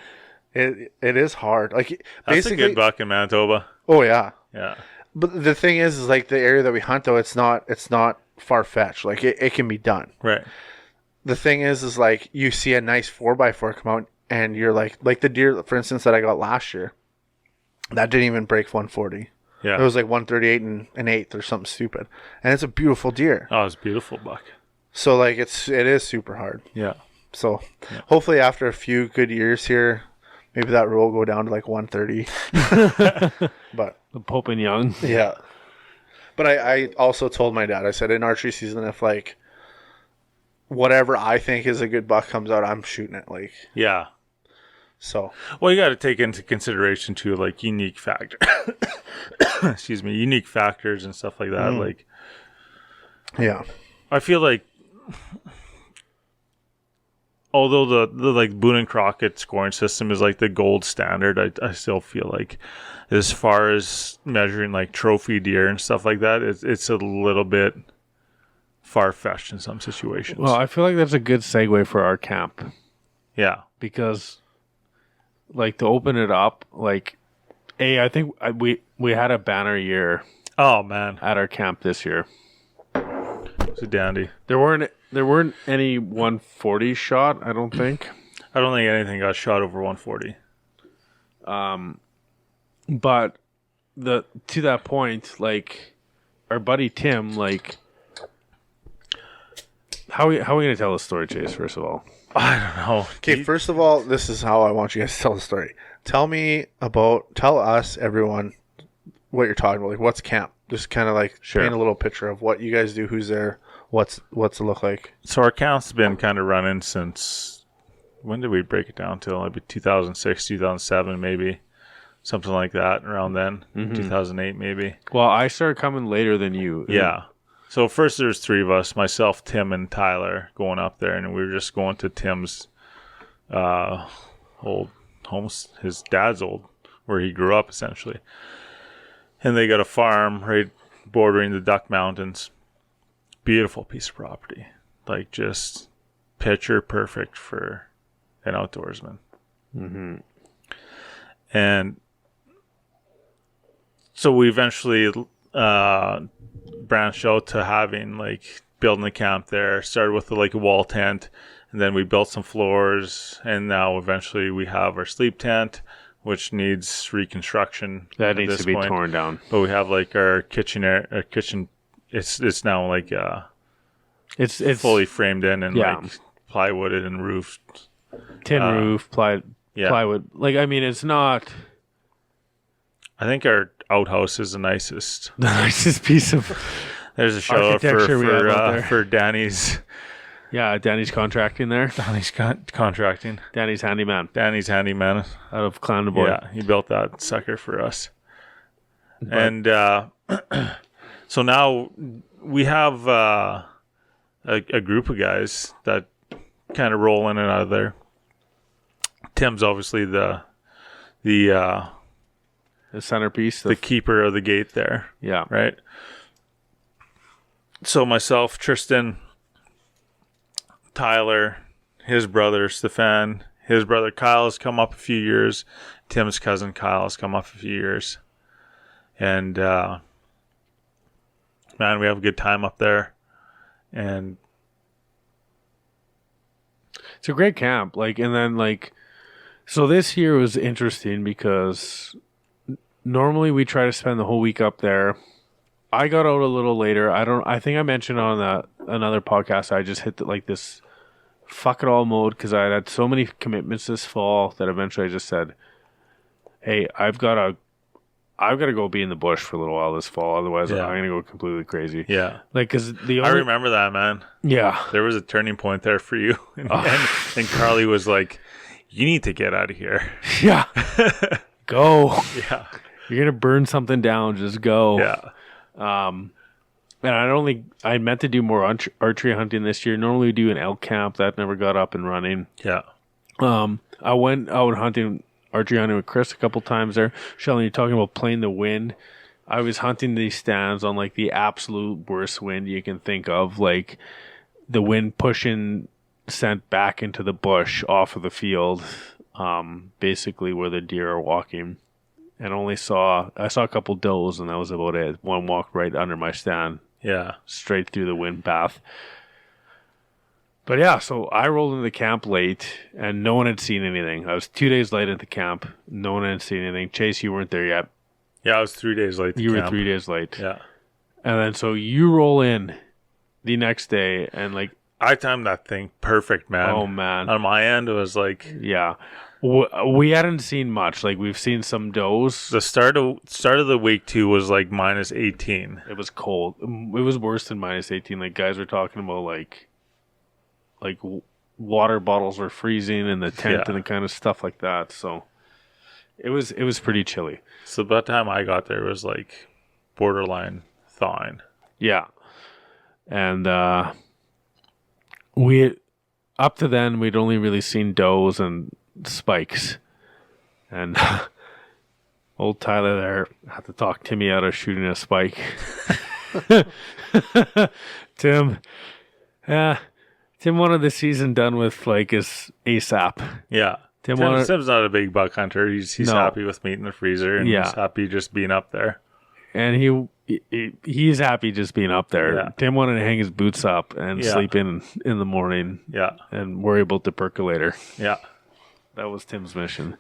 It is hard. Like that's basically a good buck in Manitoba. Oh yeah. Yeah. But the thing is like the area that we hunt though, it's not far fetched. Like it can be done. Right. The thing is like you see a nice 4x4 come out, and you're like the deer, for instance, that I got last year, that didn't even break 140. Yeah. It was like 138 and an eighth or something stupid. And it's a beautiful deer. Oh, it's a beautiful buck. So like it is super hard. Yeah. So hopefully after a few good years here, maybe that rule will go down to like 130. But the Pope and Young. Yeah. But I also told my dad, I said in archery season, if like whatever I think is a good buck comes out, I'm shooting it. Like, yeah. So, well, you got to take into consideration too, like unique factor. Excuse me, unique factors and stuff like that. Like, yeah, I feel like, although the like Boone and Crockett scoring system is like the gold standard, I still feel like, as far as measuring like trophy deer and stuff like that, it's a little bit far-fetched in some situations. Well, I feel like that's a good segue for our camp. Yeah, because like to open it up, like, I think we had a banner year. Oh man, at our camp this year. It's a dandy. There weren't any 140 shot, I don't think. I don't think anything got shot over 140. But to that point, like our buddy Tim, like how are we gonna tell the story, Chase? First of all, I don't know. Okay, first of all, this is how I want you guys to tell the story. Tell us, everyone, what you're talking about. Like, what's camp? Just kind of like paint a little picture of what you guys do, who's there, what's it look like. So our camp's been kind of running since, when did we break it down till? Maybe 2006, 2007, maybe. Something like that around then. 2008, maybe. Well, I started coming later than you. Yeah. So first there's three of us, myself, Tim, and Tyler, going up there, and we were just going to Tim's old home, his dad's old, where he grew up, essentially. And they got a farm right bordering the Duck Mountains. Beautiful piece of property. Like, just picture perfect for an outdoorsman. Mm-hmm. And so we eventually branched out to having, like, building a camp there. Started with a wall tent, and then we built some floors, and now eventually we have our sleep tent, which needs reconstruction. That needs to be torn down. But we have like our kitchen. It's now like it's fully framed in and like plywooded and roofed. Tin roof, plywood. Like, I mean, it's not. I think our outhouse is the nicest. The nicest piece of. There's a shout out for Danny's. Yeah, Danny's contracting there. Danny's contracting. Danny's handyman. Out of Clandeboye. Yeah, he built that sucker for us. But, and so now we have a group of guys that kind of roll in and out of there. Tim's obviously the centerpiece. The keeper of the gate there. Yeah. Right? So myself, Tristan, Tyler, his brother Stefan, his brother Kyle has come up a few years. Tim's cousin Kyle has come up a few years. And man, we have a good time up there. And it's a great camp. Like, and then like, so this year was interesting because normally we try to spend the whole week up there. I got out a little later. I think I mentioned on another podcast, I just hit this fuck it all mode because I had so many commitments this fall that eventually I just said, hey, I've got to go be in the bush for a little while this fall. Otherwise, I'm going to go completely crazy. Yeah. Like, because I remember that, man. Yeah. There was a turning point there for you. And Carly was like, you need to get out of here. Yeah. Go. Yeah. You're going to burn something down. Just go. Yeah. And I meant to do more archery hunting this year. Normally we do an elk camp. That never got up and running. Yeah. I went out archery hunting with Chris a couple times there. Sheldon, you're talking about playing the wind. I was hunting these stands on like the absolute worst wind you can think of. Like the wind pushing scent back into the bush off of the field, basically where the deer are walking. And I saw a couple does, and that was about it. One walked right under my stand. Yeah. Straight through the wind path. But yeah, so I rolled into the camp late, and no one had seen anything. I was 2 days late at the camp. No one had seen anything. Chase, you weren't there yet. Yeah, I was 3 days late. You were 3 days late. Yeah. And then so you roll in the next day, and like... I timed that thing perfect, man. Oh, man. On my end, it was like... Yeah. We hadn't seen much. Like, we've seen some does. The start of the week 2 was like minus 18. It was cold. It was worse than minus 18. Like, guys were talking about like water bottles were freezing in the tent and the kind of stuff like that. So it was pretty chilly. So by the time I got there, it was like borderline thawing. Yeah. And we up to then we'd only really seen does and spikes, and old Tyler there had to talk Timmy out of shooting a spike. Tim wanted the season done with like his ASAP. Yeah. Tim's not a big buck hunter. He's happy with meat in the freezer, and he's happy just being up there. and he's happy just being up there. Yeah. Tim wanted to hang his boots up and Yeah. sleep in the morning. Yeah. And worry about the percolator. Yeah. That was Tim's mission.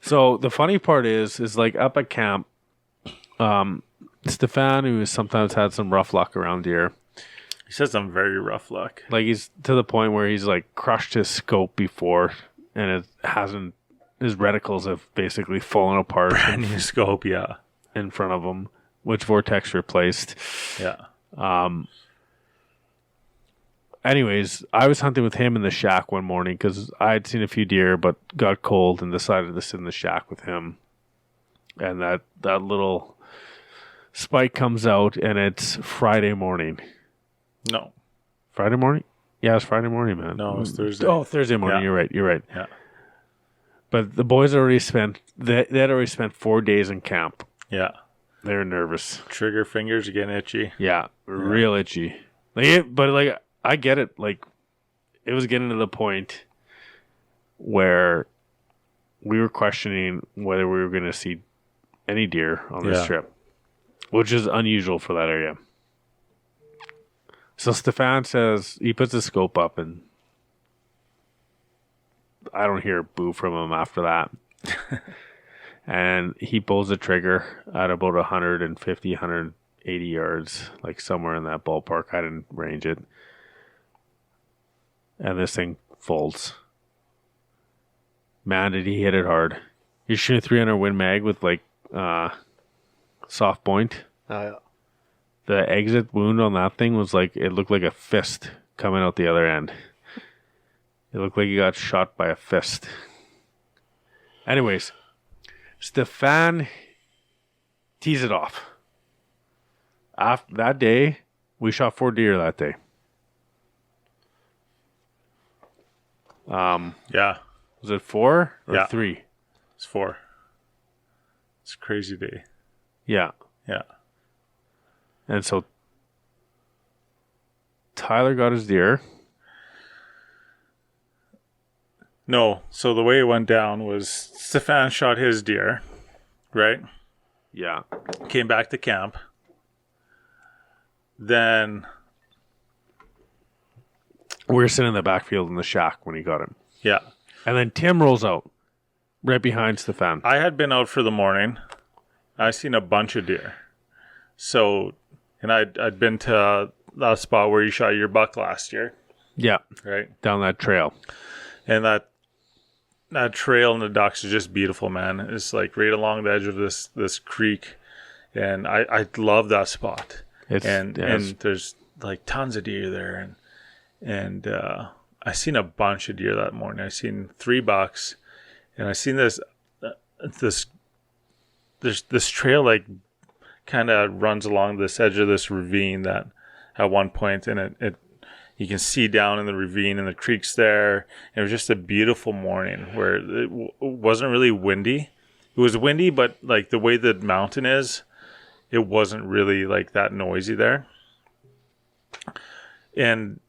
So the funny part is like up at camp, Stefan, who has sometimes had some rough luck around deer, He said some very rough luck. like he's to the point where he's like crushed his scope before, and it hasn't. His reticles have basically fallen apart Brand new scope, yeah. in front of him, which Vortex replaced. Yeah. Anyways, I was hunting with him in the shack one morning because I had seen a few deer, but got cold and decided to sit in the shack with him. And that little spike comes out, and it's Friday morning. No. Friday morning? Yeah, it's Friday morning, man. No, it was Thursday. Oh, Thursday morning. Yeah. You're right. Yeah. But the boys already spent they had already spent 4 days in camp. Yeah. They're nervous. Trigger fingers are getting itchy. Yeah, real itchy. But I get it. Like, it was getting to the point where we were questioning whether we were going to see any deer on this trip, which is unusual for that area. So Stefan says he puts his scope up, and I don't hear a boo from him after that. And he pulls the trigger at about 150, 180 yards, like somewhere in that ballpark. I didn't range it. And this thing folds. Man, did he hit it hard. You're shooting 300 Win Mag with like soft point. Oh, yeah. The exit wound on that thing was like, it looked like a fist coming out the other end. It looked like he got shot by a fist. Anyways, Stefan tees it off. After that day, we shot 4 deer that day. Yeah. Was it 4 or Yeah. 3? It's 4. It's a crazy day. Yeah. Yeah. And so Tyler got his deer. No. So the way it went down was Stefan shot his deer, right? Yeah. Came back to camp. Then, We were sitting in the backfield in the shack when he got him. yeah. And then Tim rolls out right behind Stefan. I had been out for the morning. I seen a bunch of deer. So, and I'd been to that spot where you shot your buck last year, Yeah. right? Down that trail. And that trail and the ducks is just beautiful, man. It's like right along the edge of this creek, and I love that spot. And there's like tons of deer there, and I seen a bunch of deer that morning. I seen 3 bucks, and I seen this trail like kind of runs along this edge of this ravine that at one point, and it you can see down in the ravine and the creek's there. And it was just a beautiful morning where it wasn't really windy. It was windy, but like the way the mountain is, it wasn't really like that noisy there. And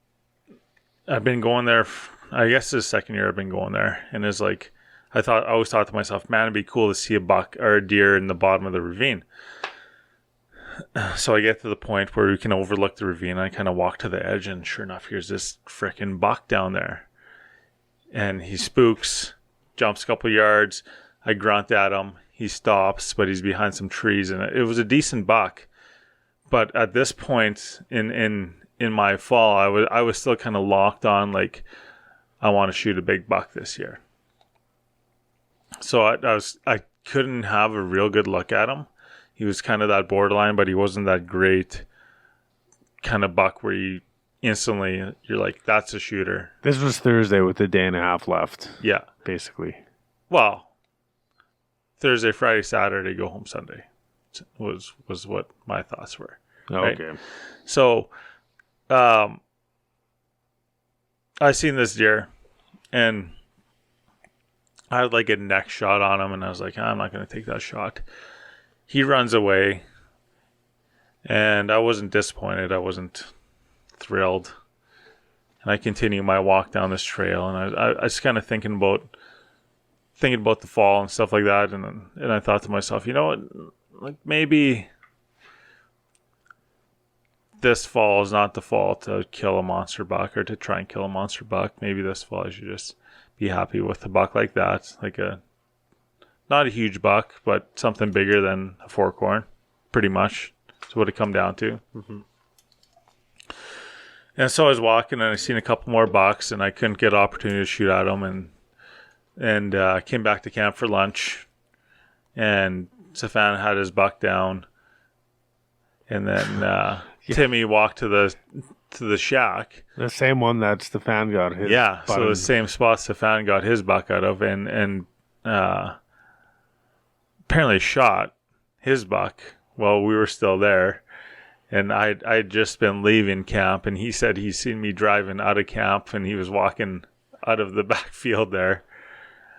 I've been going there, I guess this is the second year I've been going there. And it's like, I always thought to myself, man, it'd be cool to see a buck or a deer in the bottom of the ravine. So I get to the point where we can overlook the ravine. I kind of walk to the edge, and sure enough, here's this freaking buck down there. And he spooks, jumps a couple yards. I grunt at him. He stops, but he's behind some trees, and it was a decent buck. But at this point in my fall, I was still kind of locked on, like, I want to shoot a big buck this year. So I couldn't have a real good look at him. He was kind of that borderline, but he wasn't that great kind of buck where you instantly, you're like, that's a shooter. This was Thursday with a day and a half left. Yeah. Basically. Well, Thursday, Friday, Saturday, go home Sunday was what my thoughts were. Right? Okay. So, I seen this deer, and I had like a neck shot on him, and I was like, I'm not going to take that shot. He runs away, and I wasn't disappointed. I wasn't thrilled. And I continue my walk down this trail, and I was kind of thinking about the fall and stuff like that. And I thought to myself, you know what? like maybe this fall is not the fall to kill a monster buck or to try and kill a monster buck. Maybe this fall I should just be happy with a buck like that, like not a huge buck, but something bigger than a fork horn, pretty much. That's what it come down to. Mm-hmm. And so I was walking and I seen a couple more bucks and I couldn't get an opportunity to shoot at them, and came back to camp for lunch, and Stefan had his buck down, and then Timmy walked to the shack. The same one that Stefan got his. Yeah, so the same spot Stefan got his buck out of, and apparently shot his buck while we were still there. And I'd just been leaving camp, and he said he seen me driving out of camp, and he was walking out of the backfield there.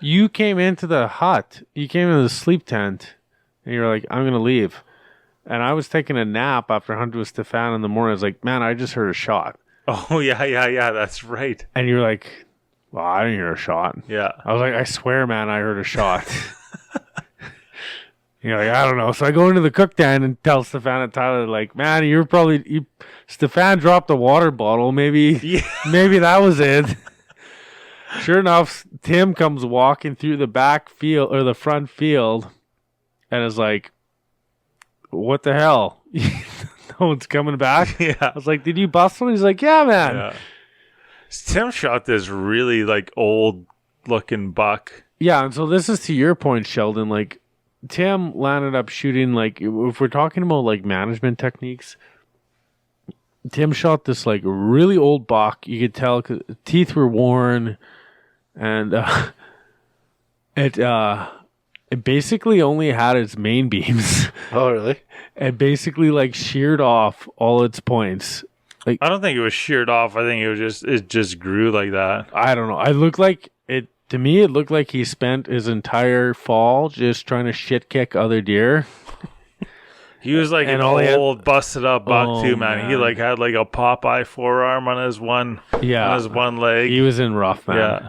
You came into the hut. You came into the sleep tent, and you're like, I'm going to leave. And I was taking a nap after hunting with Stefan in the morning. I was like, man, I just heard a shot. Oh, yeah, that's right. And you're like, well, I didn't hear a shot. Yeah. I was like, I swear, man, I heard a shot. You're like, I don't know. So I go into the cook tent and tell Stefan and Tyler, like, man, Stefan dropped a water bottle. Maybe that was it. Sure enough, Tim comes walking through the back field or the front field and is like, what the hell? No one's coming back? Yeah. I was like, did you bustle? He's like, yeah, man. Yeah. Tim shot this really like old looking buck. Yeah, and so this is to your point, Sheldon. Like, Tim landed up shooting, like, if we're talking about like management techniques, Tim shot this like really old buck. You could tell 'cause teeth were worn, and it basically only had its main beams. Oh, really? It basically like sheared off all its points. Like, I don't think it was sheared off. I think it just grew like that. I don't know. I look like it. To me, it looked like he spent his entire fall just trying to shit kick other deer. He was like And an all he had- old busted up buck too, man. man. He like had like a Popeye forearm on his one leg. He was in rough, man. Yeah.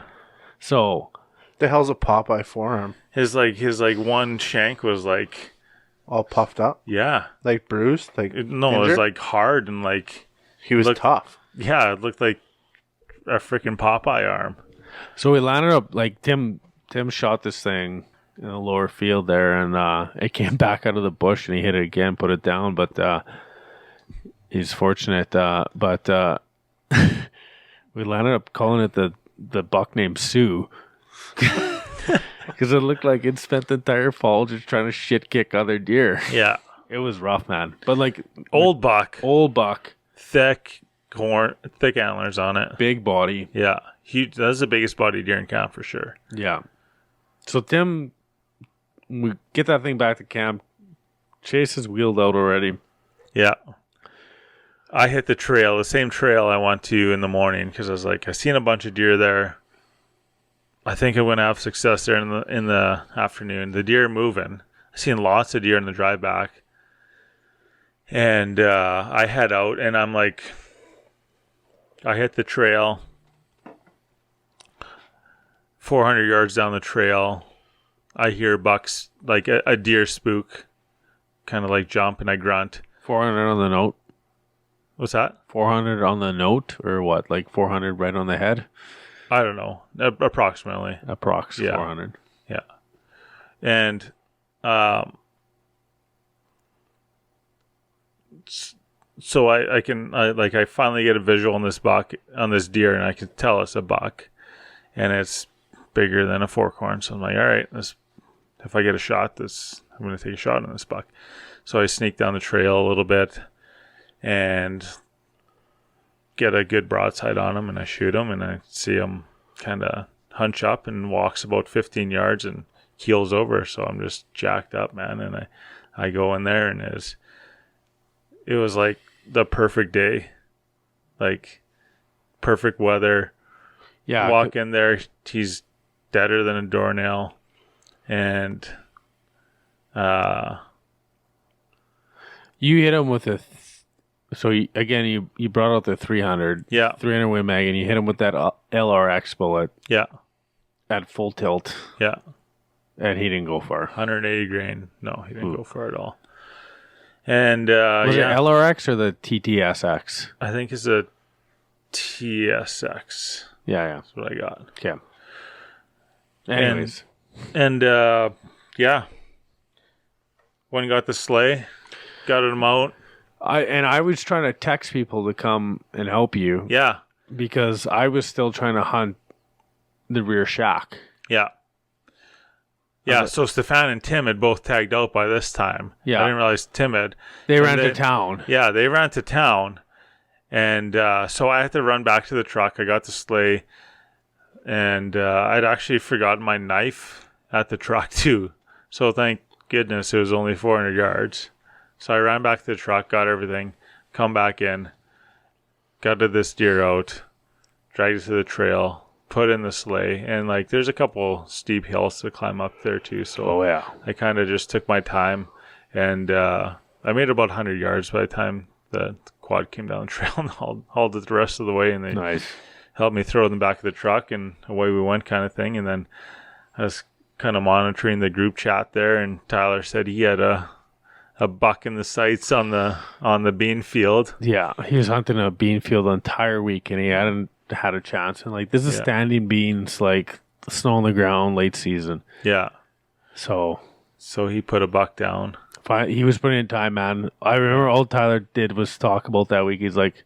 So The hell's a Popeye forearm? His one shank was like, All puffed up, yeah. like bruised, like It was injured? like hard and like, He was tough. yeah, it looked like a freaking Popeye arm. So we landed up like Tim shot this thing in the lower field there, and it came back out of the bush, and he hit it again, put it down, but he's fortunate. But we landed up calling it the buck named Sue because it looked like it spent the entire fall just trying to shit kick other deer. Yeah. It was rough, man. But like Old buck, thick thick antlers on it. big body. Yeah. Huge. That's the biggest body deer in camp for sure. Yeah. So Tim, we get that thing back to camp. Chase is wheeled out already. Yeah. I hit the same trail I went to in the morning because I was like, I seen a bunch of deer there. I think I'm going to have success there in the afternoon. The deer moving. I seen lots of deer in the drive back. And I head out and I'm like, I hit the trail. 400 yards down the trail, I hear bucks, like a deer spook, kind of like jump, and I grunt. 400 on the note. What's that? 400 on the note, or what? Like 400 right on the head? I don't know. Approximately. Approx. Yeah. 400. Yeah. And so I finally get a visual on this deer, and I can tell it's a buck, and it's bigger than a fork horn. So I'm like, all right, if I get a shot, I'm going to take a shot on this buck. So I sneak down the trail a little bit and get a good broadside on him, and I shoot him, and I see him kind of hunch up and walks about 15 yards and keels over. So I'm just jacked up, man. And I go in there, and it was like the perfect day, like perfect weather. Yeah. Walk in there, he's deader than a doornail, and you hit him with you brought out the 300 Win Mag, and you hit him with that LRX bullet at full tilt, yeah, and he didn't go far. 180 grain. No, he didn't go far at all. And Was it LRX or the TTSX? I think it's a TSX. Yeah. That's what I got. Okay. Anyways. And yeah. Went and got the sleigh. Got them out. I was trying to text people to come and help you. Yeah. Because I was still trying to hunt the rear shack. Yeah. Yeah, so Stefan and Tim had both tagged out by this time. Yeah. I didn't realize Tim had. They ran to town. Yeah, they ran to town. And so I had to run back to the truck. I got the sleigh. And I'd actually forgotten my knife at the truck too. So thank goodness it was only 400 yards. So I ran back to the truck, got everything, come back in, gutted this deer out, dragged it to the trail, put in the sleigh, and like there's a couple steep hills to climb up there too. So I kind of just took my time, and I made about 100 yards by the time the quad came down the trail, and hauled it the rest of the way, and they helped me throw it in the back of the truck, and away we went, kind of thing. And then I was kind of monitoring the group chat there, and Tyler said he had a buck in the sights on the bean field. Yeah, he was hunting a bean field the entire week, and he hadn't had a chance. And like, this is standing beans, like snow on the ground, late season. Yeah. So he put a buck down. He was putting in time, man. I remember all Tyler did was talk about that week. He's like,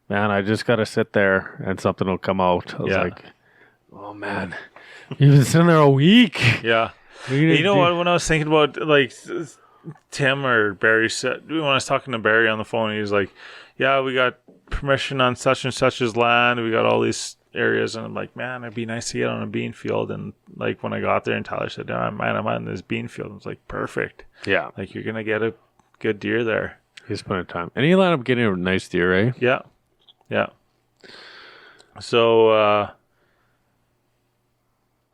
man, I just got to sit there and something will come out. I was like, oh man, you've been sitting there a week. Yeah. You know what? When I was thinking about like Tim or Barry said, when I was talking to Barry on the phone, he was like, yeah, we got permission on such and such's land. We got all these areas. And I'm like, man, it'd be nice to get on a bean field. And like when I got there and Tyler said, oh, man, I'm on this bean field. I was like, perfect. Yeah. Like you're going to get a good deer there. He's putting time. And he ended up getting a nice deer, eh? Yeah. Yeah. So,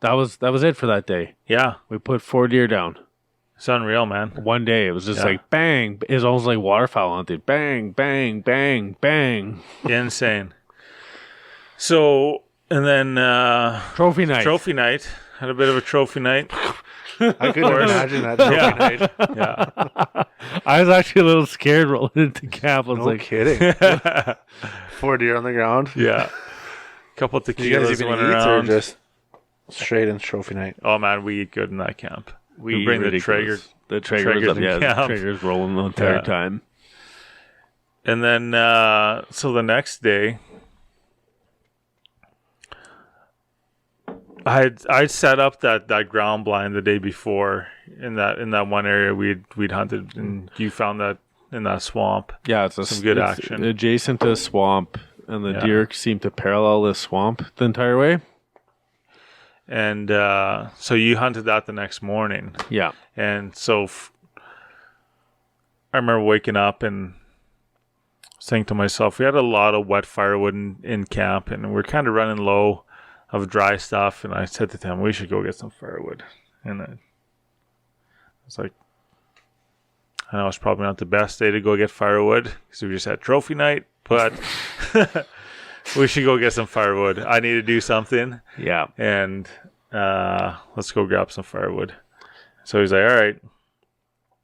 that was it for that day. Yeah. We put 4 deer down. It's unreal, man. One day, it was just like bang. It was almost like waterfowl hunting. Bang, bang, bang, bang. Insane. So, and then trophy night. Had a bit of a trophy night. I couldn't imagine that trophy night. Yeah. I was actually a little scared rolling into camp. I was like, kidding. 4 deer on the ground. Yeah. A couple Did you guys tequilas even went eat around. or just straight in trophy night? Oh man, we eat good in that camp. We bring the Traeger. The Traeger's up. Yeah, the Traeger's rolling the entire time. And then, so the next day, I'd set up that ground blind the day before in that one area we'd hunted, and you found that in that swamp. Yeah, it's some good action adjacent to a swamp, and the deer seem to parallel the swamp the entire way. And so you hunted that the next morning. Yeah. And so I remember waking up and saying to myself, we had a lot of wet firewood in camp, and we're kind of running low of dry stuff. And I said to them, we should go get some firewood. And I was like, I know it's probably not the best day to go get firewood because we just had trophy night, but we should go get some firewood. I need to do something. Yeah. And let's go grab some firewood. So he's like, all right.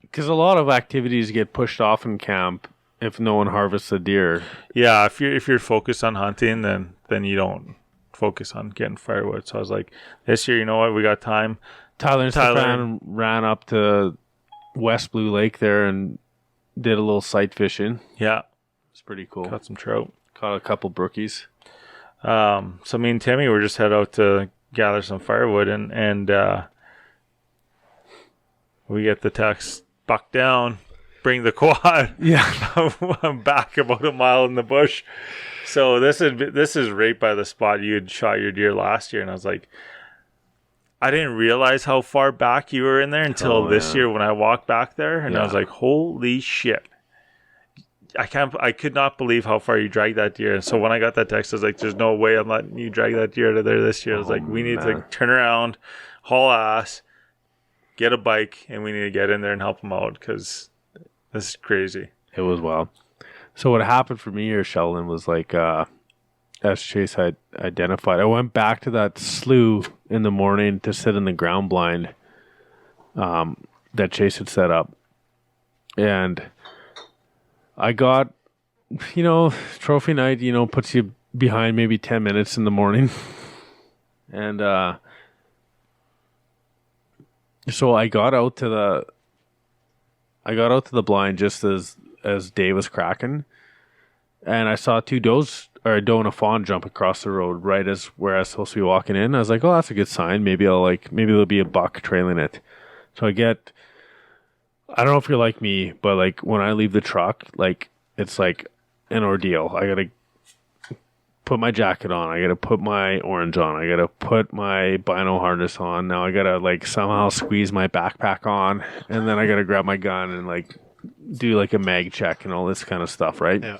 Because a lot of activities get pushed off in camp if no one harvests a deer. Yeah, if you're focused on hunting, then you don't focus on getting firewood. So I was like, this year, you know what? We got time. Tyler and Stefan ran up to West Blue Lake there and did a little sight fishing. Yeah. It's pretty cool. Caught some trout. Caught a couple brookies. So me and Timmy were just head out to gather some firewood, and we get the text, buck down, bring the quad. Yeah. I'm back about a mile in the bush. So this is right by the spot you had shot your deer last year, and I was like, I didn't realize how far back you were in there until this year when I walked back there, and I was like, holy shit. I could not believe how far you dragged that deer. And so when I got that text, I was like, there's no way I'm letting you drag that deer out of there this year. I was like, we need to turn around, haul ass, get a bike, and we need to get in there and help them out because this is crazy. It was wild. So what happened for me here, Sheldon, was like, as Chase had identified, I went back to that slough in the morning to sit in the ground blind that Chase had set up. And I got, trophy night, puts you behind maybe 10 minutes in the morning. And so I got out to the blind just as day was cracking, and I saw two does, or a doe and a fawn, jump across the road right as where I was supposed to be walking in. I was like, oh, that's a good sign. Maybe there'll be a buck trailing it. So I don't know if you're like me, but like when I leave the truck, like it's like an ordeal. I gotta put my jacket on. I gotta put my orange on. I gotta put my bino harness on. Now I gotta like somehow squeeze my backpack on, and then I gotta grab my gun and like do like a mag check and all this kind of stuff, right? Yeah.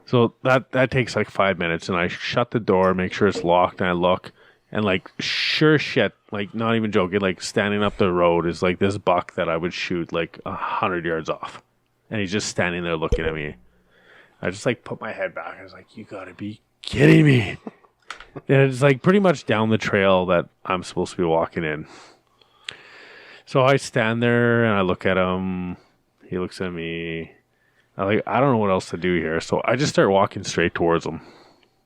So that takes like 5 minutes, and I shut the door, make sure it's locked, and I look, and like sure shit, like not even joking, like standing up the road is like this buck that I would shoot like 100 yards off, and he's just standing there looking at me. I just like put my head back. I was like, you gotta be kidding me. And it's like pretty much down the trail that I'm supposed to be walking in. So I stand there and I look at him. He looks at me. I don't know what else to do here. So I just start walking straight towards him.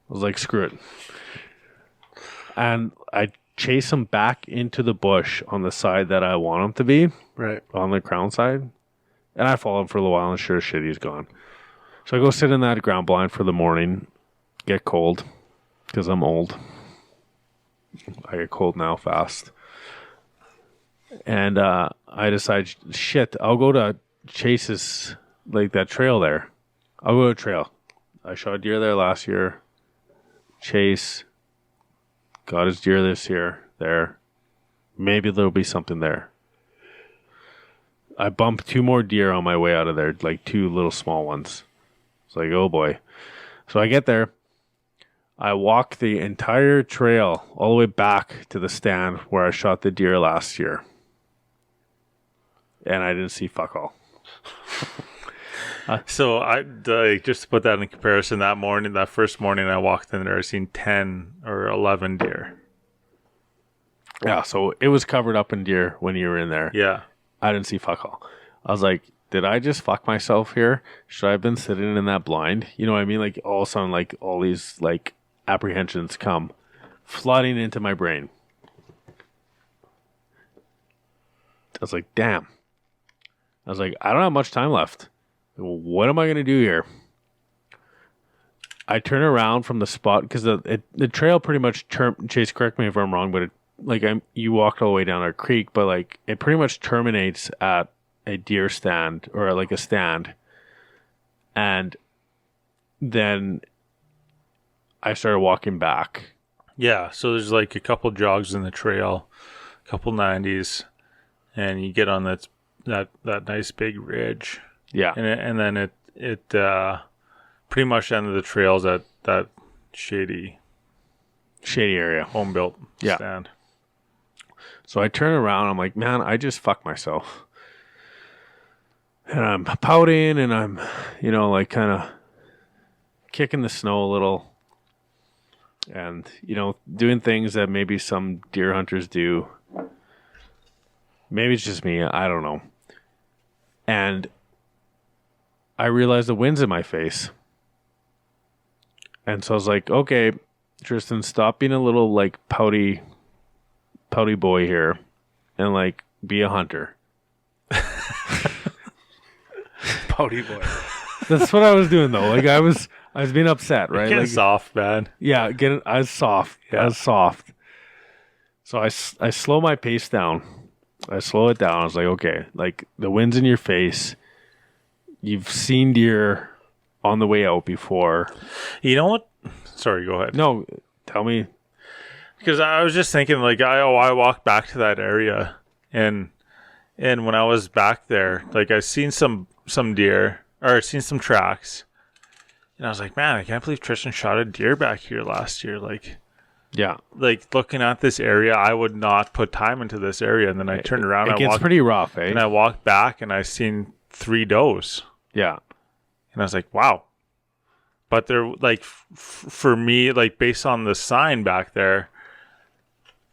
I was like, screw it. And I chase him back into the bush on the side that I want him to be. Right. On the crown side. And I follow him for a little while, and sure as shit, he's gone. So I go sit in that ground blind for the morning, get cold, because I'm old. I get cold now fast. And I decide, shit, I'll go to Chase's, like that trail there. I'll go to trail. I shot deer there last year. Chase got his deer this year there. Maybe there'll be something there. I bumped 2 more deer on my way out of there, like 2 little small ones. It's like, oh boy. So I get there. I walk the entire trail all the way back to the stand where I shot the deer last year. And I didn't see fuck all. So I just to put that in comparison, that first morning I walked in there, I seen 10 or 11 deer. Yeah, so it was covered up in deer when you were in there. Yeah. I didn't see fuck all. I was like, did I just fuck myself here? Should I have been sitting in that blind? You know what I mean? Like all of a sudden, like all these like apprehensions come flooding into my brain. I was like, damn. I was like, I don't have much time left. What am I going to do here? I turn around from the spot because the trail pretty much Chase, correct me if I'm wrong, but you walked all the way down our creek, but like it pretty much terminates at a deer stand or like a stand. And then I started walking back. Yeah, so there's like a couple jogs in the trail, a couple 90s, and you get on that nice big ridge. Yeah. And then it pretty much ended the trails at that shady area, home built stand. So I turn around, I'm like, man, I just fucked myself. And I'm pouting and I'm, like kind of kicking the snow a little. And, doing things that maybe some deer hunters do. Maybe it's just me. I don't know. And I realized the wind's in my face. And so I was like, okay, Tristan, stop being a little like pouty boy here and like be a hunter. Pouty boy. That's what I was doing though. Like I was being upset, right? Get like, soft, man. Yeah, I was soft. Yeah. I was soft. So I slow my pace down. I slow it down. I was like, okay, like the wind's in your face. You've seen deer on the way out before. You know what? Sorry, go ahead. No, tell me. Because I was just thinking, like, I walked back to that area, and when I was back there, like, I seen some deer, or I seen some tracks, and I was like, man, I can't believe Tristan shot a deer back here last year. Like, yeah, like looking at this area, I would not put time into this area, and then I turned around. It gets pretty rough, eh? And I walked back, and I seen 3 does. Yeah, and I was like, wow. But they're like, for me, like based on the sign back there,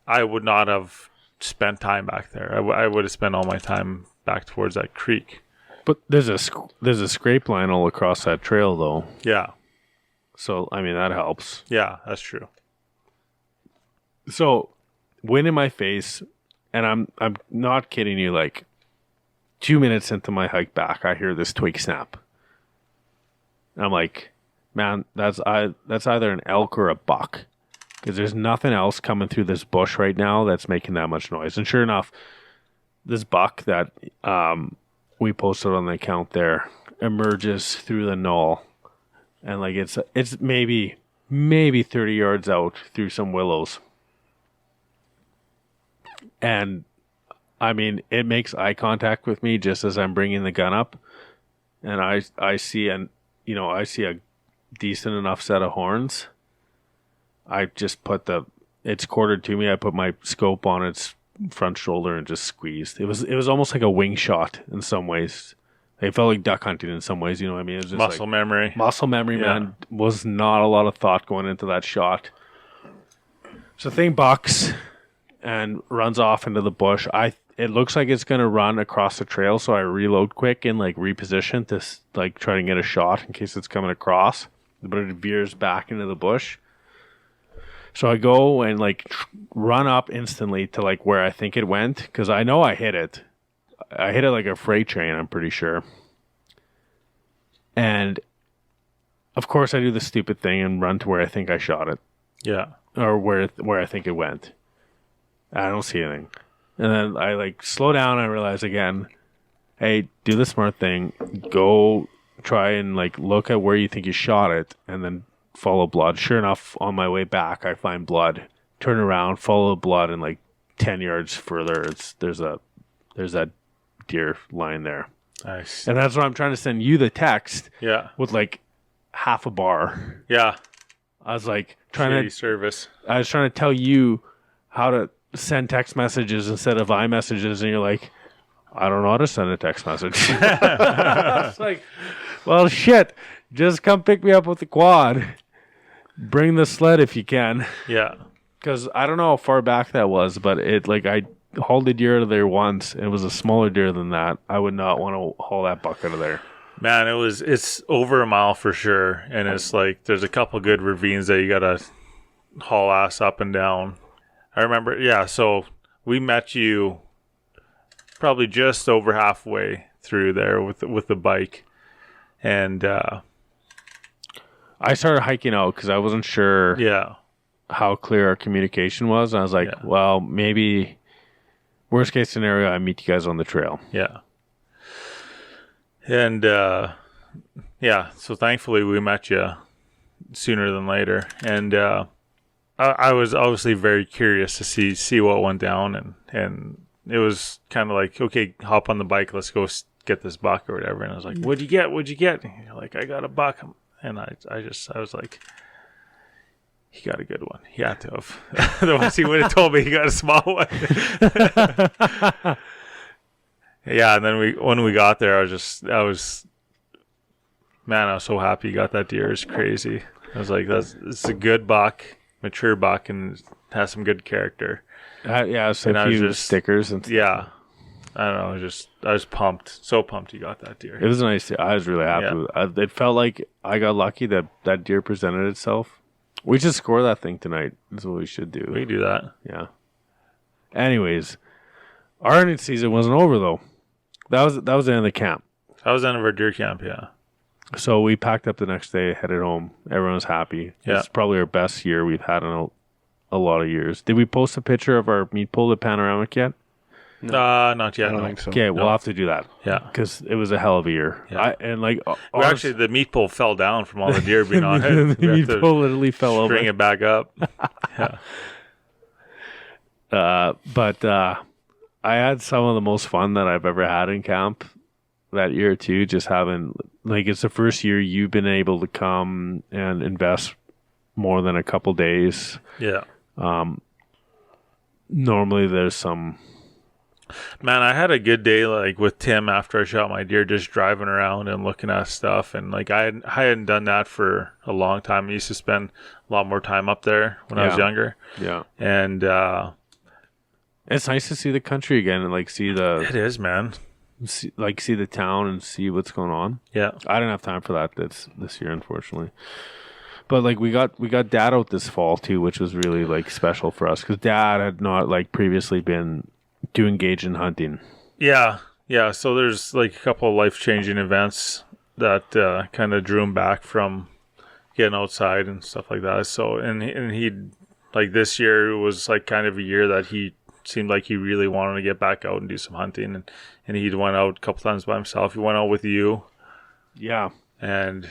I would not have spent time back there. I would have spent all my time back towards that creek. But there's a scrape line all across that trail, though. Yeah. So, I mean, that helps. Yeah, that's true. So, wind in my face, and I'm not kidding you, like 2 minutes into my hike back, I hear this twig snap. And I'm like, man, that's either an elk or a buck. Because there's nothing else coming through this bush right now that's making that much noise. And sure enough, this buck that we posted on the account there emerges through the knoll. And like it's maybe 30 yards out through some willows. And I mean, it makes eye contact with me just as I'm bringing the gun up. And I see a decent enough set of horns. I just it's quartered to me. I put my scope on its front shoulder and just squeezed. It was almost like a wing shot in some ways. It felt like duck hunting in some ways, you know what I mean? It was just muscle memory. Muscle memory, yeah. Man. Was not a lot of thought going into that shot. So the thing bucks and runs off into the bush. It looks like it's going to run across the trail, so I reload quick and like reposition to like try to get a shot in case it's coming across. But it veers back into the bush. So I go and like run up instantly to like where I think it went because I know I hit it. I hit it like a freight train, I'm pretty sure. And of course I do the stupid thing and run to where I think I shot it. Yeah. Or where I think it went. I don't see anything. And then I like slow down and I realize again, hey, do the smart thing. Go try and like look at where you think you shot it and then follow blood. Sure enough, on my way back, I find blood. Turn around, follow the blood, and like 10 yards further, there's that deer lying there. Nice. And that's what I'm trying to send you the text. Yeah. With like half a bar. Yeah. I was like trying to tell you how to send text messages instead of iMessages, and you're like, I don't know how to send a text message. It's like, well, shit. Just come pick me up with the quad. Bring the sled if you can. Yeah. Because I don't know how far back that was, but I hauled a deer out of there once. And it was a smaller deer than that. I would not want to haul that buck out of there. Man, it's over a mile for sure. And it's like, there's a couple good ravines that you got to haul ass up and down. I remember, yeah, so we met you probably just over halfway through there with the bike. And I started hiking out because I wasn't sure how clear our communication was. And I was like, well, maybe worst case scenario, I meet you guys on the trail. Yeah. And so thankfully we met you sooner than later. And I was obviously very curious to see what went down. And it was kind of like, okay, hop on the bike, let's go get this buck or whatever. And I was like, what'd you get? And you're like, I got a buck. And I was like, he got a good one. He had to have. Otherwise he would have told me he got a small one. Yeah. And then when we got there, I was so happy you got that deer. It's crazy. I was like, it's a good buck, mature buck, and has some good character. Yeah. So a few stickers and stuff. Yeah. I don't know. I was pumped. So pumped you got that deer. It was nice. I was really happy with it. It felt like I got lucky that deer presented itself. We should score that thing tonight. That's what we should do. We can do that. Yeah. Anyways, our hunting season wasn't over though. That was the end of the camp. That was the end of our deer camp, yeah. So we packed up the next day, headed home. Everyone was happy. Yeah. It's probably our best year we've had in a lot of years. Did we post a picture of our meat pull at Panoramic yet? No. Not yet. I don't think so. Okay, we'll have to do that. Yeah. Because it was a hell of a year. Yeah. Actually, the meat pole fell down from all the deer being on it. The meat pole literally fell over. Bring it back up. Yeah. But I had some of the most fun that I've ever had in camp that year too. Just having, like, it's the first year you've been able to come and invest more than a couple days. Yeah. Normally there's some... Man, I had a good day, like, with Tim after I shot my deer, just driving around and looking at stuff. And, like, I hadn't done that for a long time. I used to spend a lot more time up there when I was younger. Yeah. And it's nice to see the country again and, like, see the... It is, man. see the town and see what's going on. Yeah. I didn't have time for that this year, unfortunately. But like we got Dad out this fall too, which was really like special for us because Dad had not like previously been too engaged in hunting. Yeah. Yeah. So there's like a couple of life-changing events that kind of drew him back from getting outside and stuff like that. So and he like this year was like kind of a year that he seemed like he really wanted to get back out and do some hunting, and he went out a couple times by himself. He went out with you. Yeah. And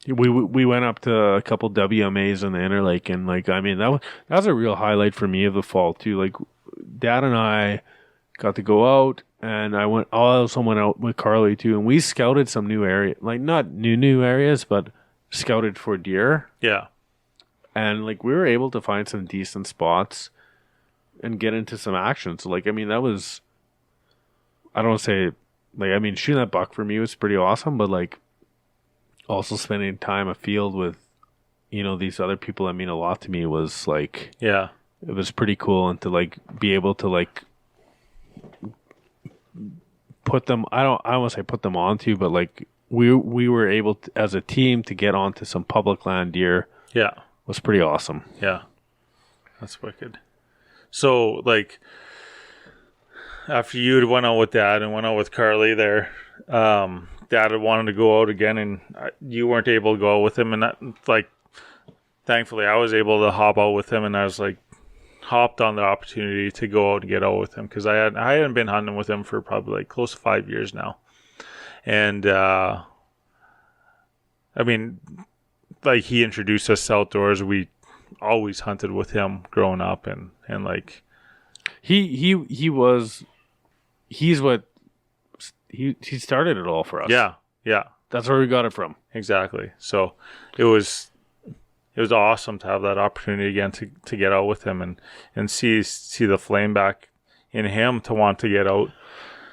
we went up to a couple WMAs in the Interlake, and like I mean that was a real highlight for me of the fall too. Like Dad and I got to go out, and I also went out with Carly too, and we scouted some new area, like not new areas, but scouted for deer. Yeah. And like we were able to find some decent spots and get into some action. So like I mean that was, I don't want to say like I mean shooting that buck for me was pretty awesome, but like also spending time afield with, you know, these other people that mean a lot to me was like, yeah, it was pretty cool. And to like be able to like put them, I don't want to say put them onto, but like we were able to, as a team, to get onto some public land deer. Yeah. Was pretty awesome. Yeah. That's wicked. So like after you went out with Dad and went out with Carly there, Dad had wanted to go out again, and you weren't able to go out with him. And that, like, thankfully, I was able to hop out with him, and I was like, hopped on the opportunity to go out and get out with him because I hadn't been hunting with him for probably like close to 5 years now, and I mean, like he introduced us outdoors. We always hunted with him growing up, and like he's what. He started it all for us. Yeah, yeah. That's where we got it from. Exactly. So it was awesome to have that opportunity again to get out with him and see the flame back in him to want to get out.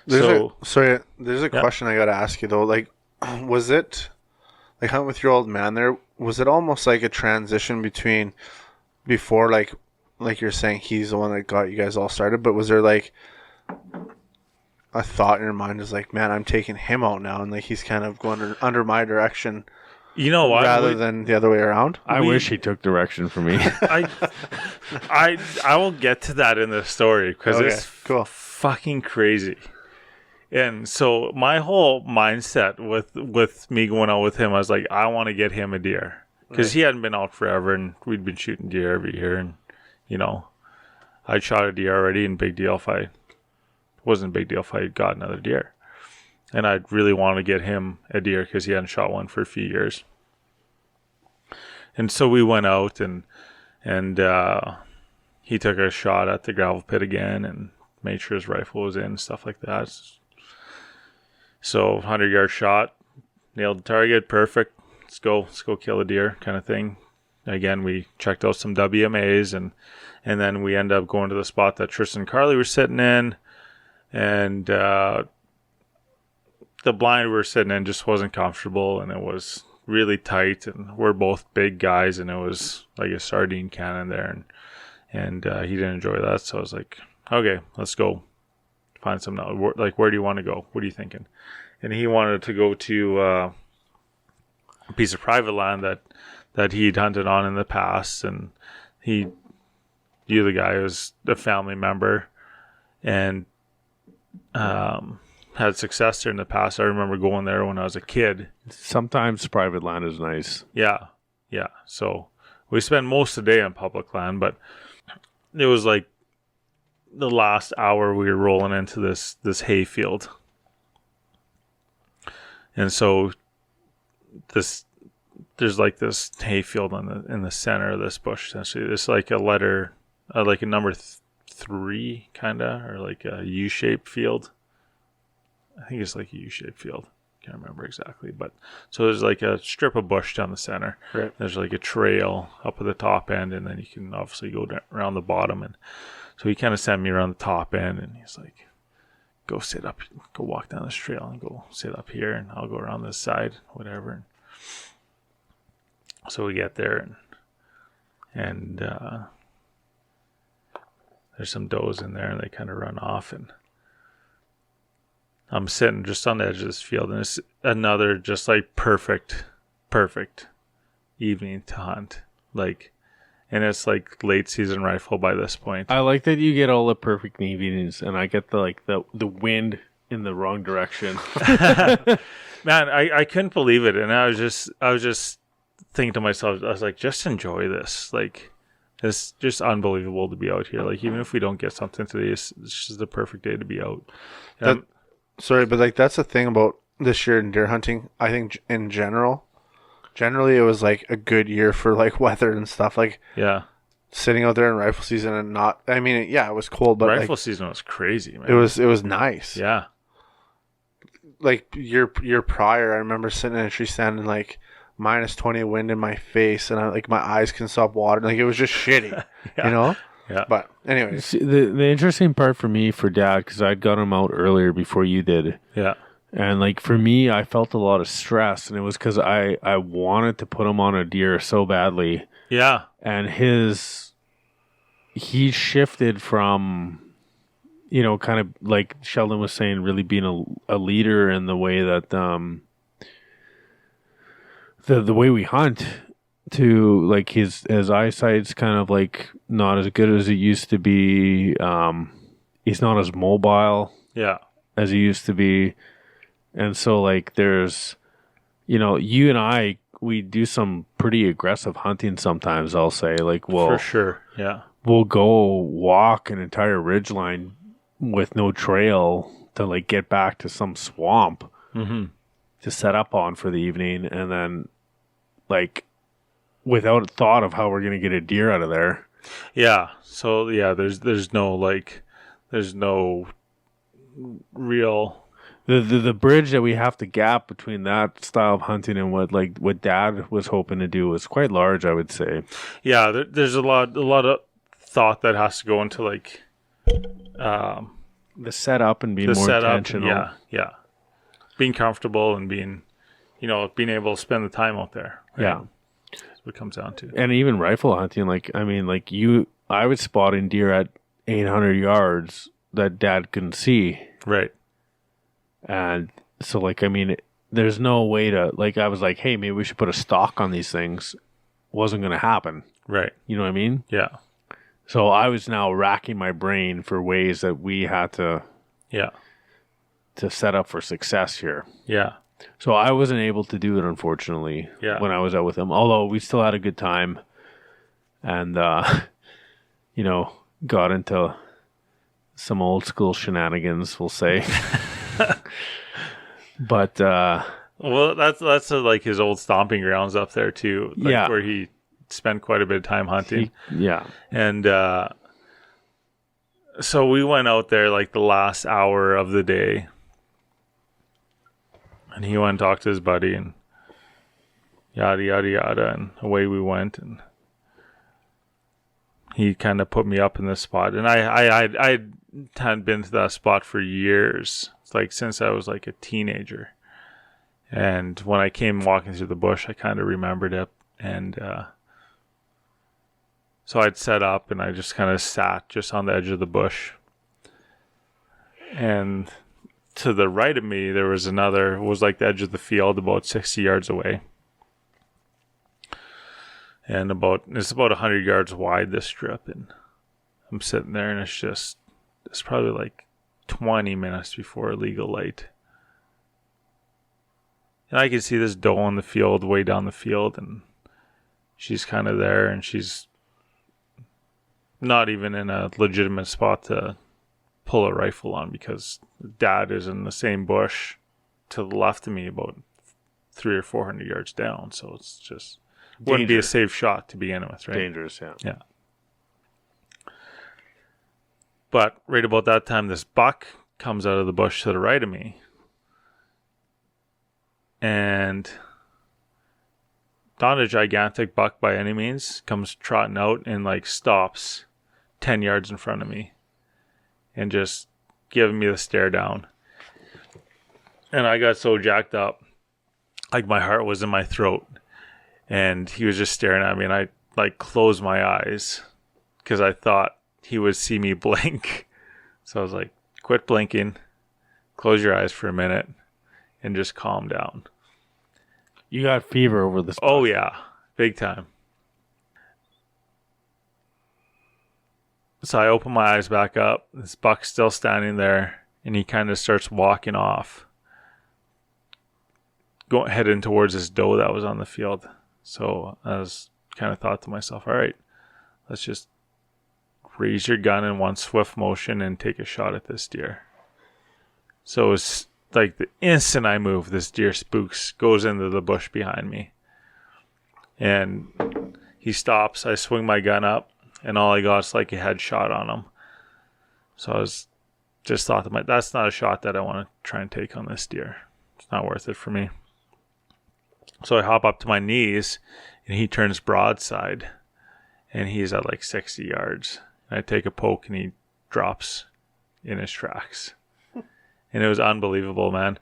There's a question I got to ask you though. Like, was it like hunting with your old man there? Was it almost like a transition between before, like you're saying he's the one that got you guys all started, but was there like a thought in your mind is like, man, I'm taking him out now, and like he's kind of going under my You know what? rather than the other way around? I wish he took direction from me. I will get to that in the story because it's cool. Fucking crazy. And so my whole mindset with me going out with him, I was like, I want to get him a deer because he hadn't been out forever, and we'd been shooting deer every year, and you know, I'd shot a deer already, and big deal if I wasn't a big deal if I got another deer. And I'd really want to get him a deer because he hadn't shot one for a few years. And so we went out and he took a shot at the gravel pit again and made sure his rifle was in and stuff like that. So 100-yard shot, nailed the target, perfect. Let's go kill a deer kind of thing. Again, we checked out some WMAs and then we ended up going to the spot that Tristan and Carly were sitting in. And the blind we were sitting in just wasn't comfortable, and it was really tight, and we're both big guys, and it was like a sardine can in there, and he didn't enjoy that. So I was like, okay, let's go find something else. Like, where do you want to go? What are you thinking? And he wanted to go to a piece of private land that he'd hunted on in the past, and the guy was a family member, and had success there in the past. I remember going there when I was a kid. Sometimes private land is nice. Yeah. So we spent most of the day on public land, but it was like the last hour we were rolling into this hay field. And so there's like this hay field in the center of this bush. Essentially, it's like a letter, like a number 3 kind of, or like a U-shaped field. I think it's like a U-shaped field. Can't remember exactly, but so there's like a strip of bush down the center. Right. There's like a trail up at the top end, and then you can obviously go around the bottom. And so he kind of sent me around the top end, and he's like, "Go sit up, go walk down this trail, and go sit up here, and I'll go around this side, whatever." And so we get there, and there's some does in there, and they kind of run off, and I'm sitting just on the edge of this field, and it's another just like perfect evening to hunt. Like, and it's like late season rifle by this point. I like that you get all the perfect evenings, and I get the wind in the wrong direction. Man, I couldn't believe it, and I was just thinking to myself, I was like, just enjoy this. Like, it's just unbelievable to be out here. Like, even if we don't get something today, it's just the perfect day to be out. Sorry, but like that's the thing about this year in deer hunting. I think in generally it was like a good year for like weather and stuff. Like, yeah, sitting out there in rifle season and not. I mean, yeah, it was cold, but rifle like, season was crazy, man. it was nice. Yeah, like year prior, I remember sitting in a tree stand and like -20 wind in my face, and my eyes can stop watering. Like, it was just shitty, Yeah. you know. Yeah. But anyways, See, the interesting part for me, for Dad, because I'd got him out earlier before you did. yeah, And like for me, I felt a lot of stress, and it was because I wanted to put him on a deer so badly, yeah, and he shifted from, kind of like Sheldon was saying, really being a leader in the way that the way we hunt, to like his eyesight's kind of like not as good as it used to be. He's not as mobile yeah, as he used to be. And so like there's, you and I, we do some pretty aggressive hunting sometimes, I'll say. Like, for sure. Yeah, we'll go walk an entire ridgeline with no trail to like get back to some swamp to set up on for the evening. And then like without a thought of how we're going to get a deer out of there. yeah. So yeah, there's no real. The bridge that we have to gap between that style of hunting and what Dad was hoping to do was quite large, I would say. Yeah, there's a lot of thought that has to go into like The setup and being the more setup. intentional. Yeah, being comfortable and being able to spend the time out there. Right? Yeah. That's what it comes down to. And even rifle hunting, I was spotting deer at 800 yards that Dad couldn't see. Right. And so, there's no way to, I was like, hey, maybe we should put a stock on these things. Wasn't going to happen. Right. You know what I mean? Yeah. So I was now racking my brain for ways that we had to set up for success here. Yeah. So I wasn't able to do it, unfortunately, when I was out with him. Although we still had a good time and, got into some old school shenanigans, we'll say. But well, that's like his old stomping grounds up there too. Where he spent quite a bit of time hunting. And so we went out there like the last hour of the day, and he went and talked to his buddy and yada yada yada, and away we went. And he kind of put me up in this spot, and I hadn't been to that spot for years. It's like since I was like a teenager. And when I came walking through the bush, I kind of remembered it. And so I'd set up and I just kind of sat just on the edge of the bush. And to the right of me, there was like the edge of the field about 60 yards away. And it's about 100 yards wide, this strip. And I'm sitting there and it's probably like 20 minutes before legal light. And I can see this doe in the field, way down the field, and she's kind of there, and she's not even in a legitimate spot to pull a rifle on because Dad is in the same bush to the left of me about 300 or 400 yards down. So it's just wouldn't be a safe shot to begin with, right? Dangerous, yeah. Yeah. But right about that time, this buck comes out of the bush to the right of me. And not a gigantic buck by any means, comes trotting out and stops 10 yards in front of me and just giving me the stare down. And I got so jacked up, like my heart was in my throat. And he was just staring at me, and I closed my eyes because I thought he would see me blink. So I was like, quit blinking, close your eyes for a minute and just calm down. You got fever over this. Oh, yeah. Big time. So I open my eyes back up. This buck's still standing there, and he kind of starts walking off, heading towards this doe that was on the field. So I was kind of thought to myself, all right, let's just raise your gun in one swift motion and take a shot at this deer. So it's like the instant I move, this deer spooks, goes into the bush behind me. And he stops. I swing my gun up, and all I got is like a headshot on him. So I was just thought to myself, that's not a shot that I want to try and take on this deer. It's not worth it for me. So I hop up to my knees, and he turns broadside, and he's at like 60 yards. And I take a poke, and he drops in his tracks. And it was unbelievable, man.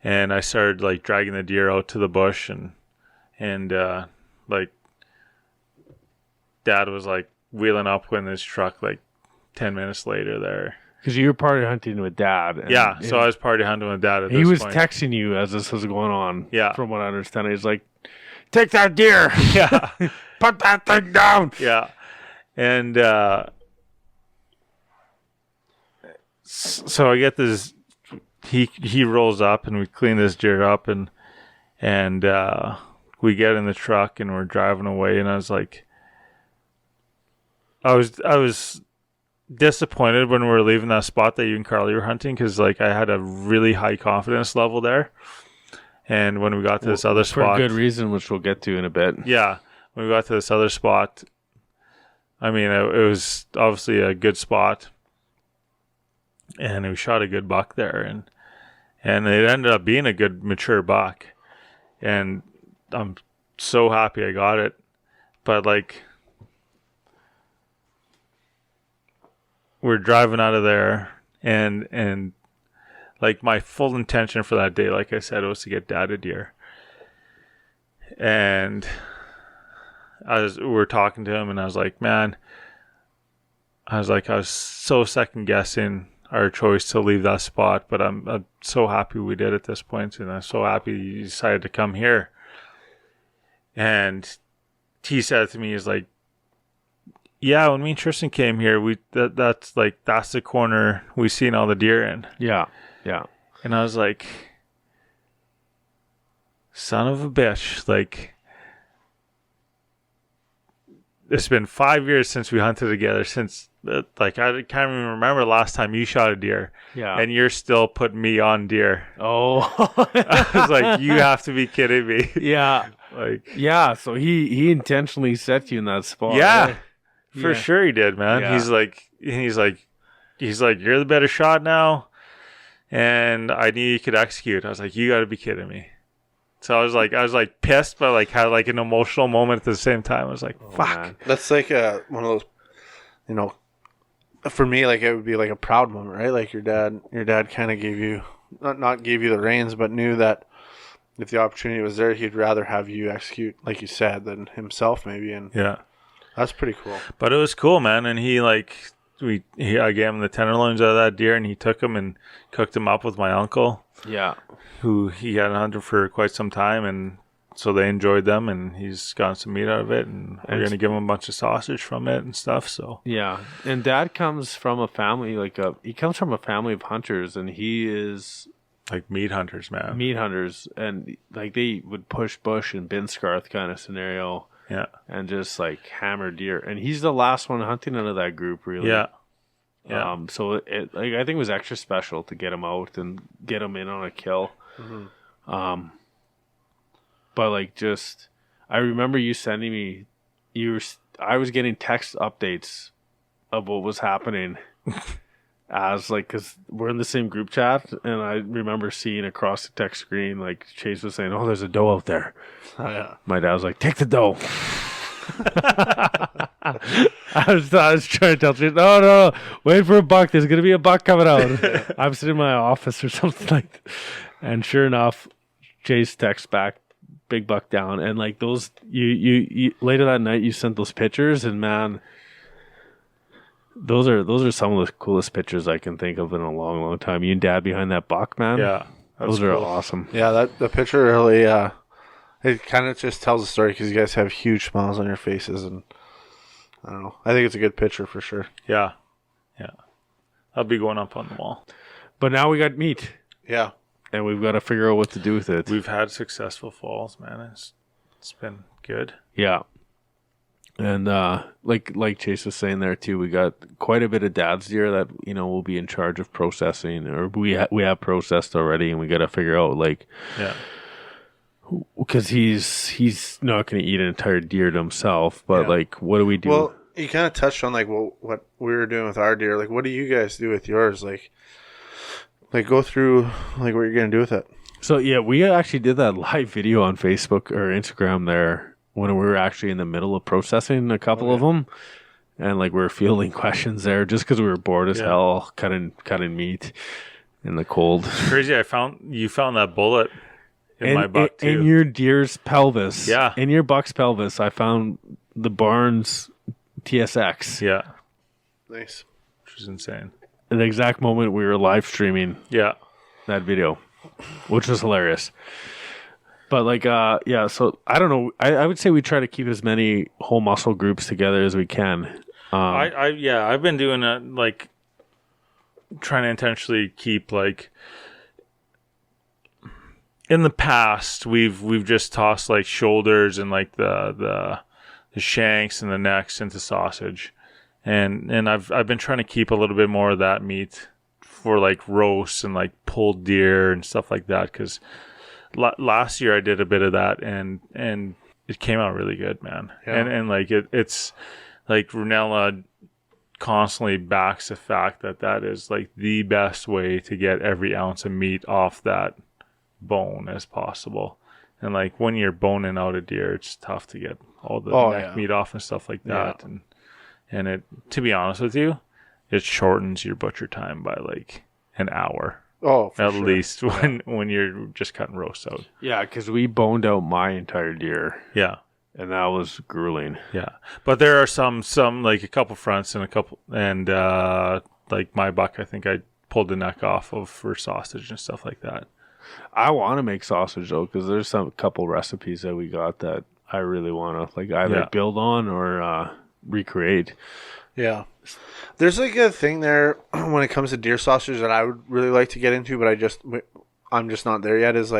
And I started like dragging the deer out to the bush, and like Dad was like wheeling up in his truck like 10 minutes later there. Because you were party hunting with Dad. And, yeah, so I was party hunting with Dad at this point. He was texting you as this was going on. Yeah. From what I understand. He's like, take that deer. Yeah. Put that thing down. Yeah. And so I get this, he rolls up, and we clean this deer up, and we get in the truck, and we're driving away, and I was like, I was disappointed when we were leaving that spot that you and Carly were hunting, because like I had a really high confidence level there, and when we got to this other spot, for a good reason, which we'll get to in a bit. Yeah, when we got to this other spot, I mean, it was obviously a good spot, and we shot a good buck there, and it ended up being a good mature buck, and I'm so happy I got it. But like, we're driving out of there, and like my full intention for that day, like I said, was to get Dad a deer. And we were talking to him, and I was like, man, I was so second guessing our choice to leave that spot, but I'm so happy we did at this point, and I'm so happy you decided to come here. And he said to me, he's like, yeah, when me and Tristan came here, that's the corner we seen all the deer in. Yeah, yeah. And I was like, son of a bitch, like, it's been 5 years since we hunted together, since like I can't even remember the last time you shot a deer. Yeah. And you're still putting me on deer. Oh. I was like, you have to be kidding me. Yeah. Like, yeah, so he intentionally set you in that spot. yeah. Right? For sure he did, man. Yeah. He's like, you're the better shot now, and I knew you could execute. I was like, you got to be kidding me. So I was like pissed, but like had like an emotional moment at the same time. I was like, fuck. Man. That's like one of those, you know, for me, like it would be like a proud moment, right? Like your dad kind of gave you, not gave you the reins, but knew that if the opportunity was there, he'd rather have you execute, like you said, than himself maybe. And Yeah. That's pretty cool. But it was cool, man. And I gave him the tenderloins out of that deer, and he took them and cooked them up with my uncle. Yeah. Who he had hunted for quite some time, and so they enjoyed them, and he's gotten some meat out of it, and we're going to give him a bunch of sausage from it and stuff. So yeah. And Dad comes from a family, he comes from a family of hunters, and he is like meat hunters, man. Meat hunters, and like they would push bush and bin scarth kind of scenario. Yeah. And just like hammer deer. And he's the last one hunting out of that group, really. Yeah. Yeah. So I think it was extra special to get him out and get him in on a kill. Mm-hmm. But like just, I remember you sending me, I was getting text updates of what was happening as like, cause we're in the same group chat, and I remember seeing across the text screen, like Chase was saying, oh, there's a doe out there. Oh, yeah. My dad was like, take the doe. I was trying to tell you, no, wait for a buck. There's gonna be a buck coming out. I'm sitting in my office or something like that. And sure enough, Chase texts back, big buck down. And like those, you later that night, you sent those pictures, and man, Those are some of the coolest pictures I can think of in a long, long time. You and Dad behind that buck, man. Yeah, those are awesome. Yeah, the picture really, it kind of just tells a story because you guys have huge smiles on your faces, and I don't know. I think it's a good picture for sure. Yeah. I'll be going up on the wall. But now we got meat. Yeah. And we've got to figure out what to do with it. We've had successful falls, man. It's been good. Yeah. And like Chase was saying there too, we got quite a bit of Dad's deer that will be in charge of processing, or we have processed already, and we got to figure out because he's not going to eat an entire deer to himself, but what do we do? Well, you kind of touched on what we were doing with our deer. Like, what do you guys do with yours? Like go through what you're going to do with it. So yeah, we actually did that live video on Facebook or Instagram there when we were actually in the middle of processing a couple of them, and we were fielding questions there just because we were bored as hell cutting meat in the cold. It's crazy. You found that bullet in my buck too. In your deer's pelvis. Yeah. In your buck's pelvis, I found the Barnes TSX. Yeah. Nice. Which is insane. At the exact moment we were live streaming that video, which was hilarious. But so I don't know. I would say we try to keep as many whole muscle groups together as we can. I've been doing it, trying to intentionally keep in the past we've just tossed shoulders and the shanks and the necks into sausage, and I've been trying to keep a little bit more of that meat for roasts and pulled deer and stuff like that, because last year I did a bit of that and it came out really good, man. Yeah. And it's Runella constantly backs the fact that is the best way to get every ounce of meat off that bone as possible. And when you're boning out a deer, it's tough to get all the neck meat off and stuff like that. Yeah. And it, to be honest with you, it shortens your butcher time by an hour. Oh, for at sure. least when you're just cutting roasts out. Yeah, because we boned out my entire deer. Yeah. And that was grueling. Yeah. But there are some a couple fronts and my buck, I think I pulled the neck off of for sausage and stuff like that. I want to make sausage though, because there's a couple recipes that we got that I really want to either build on or recreate. Yeah. There's a thing there when it comes to deer sausage that I would really like to get into, but I'm just not there yet, is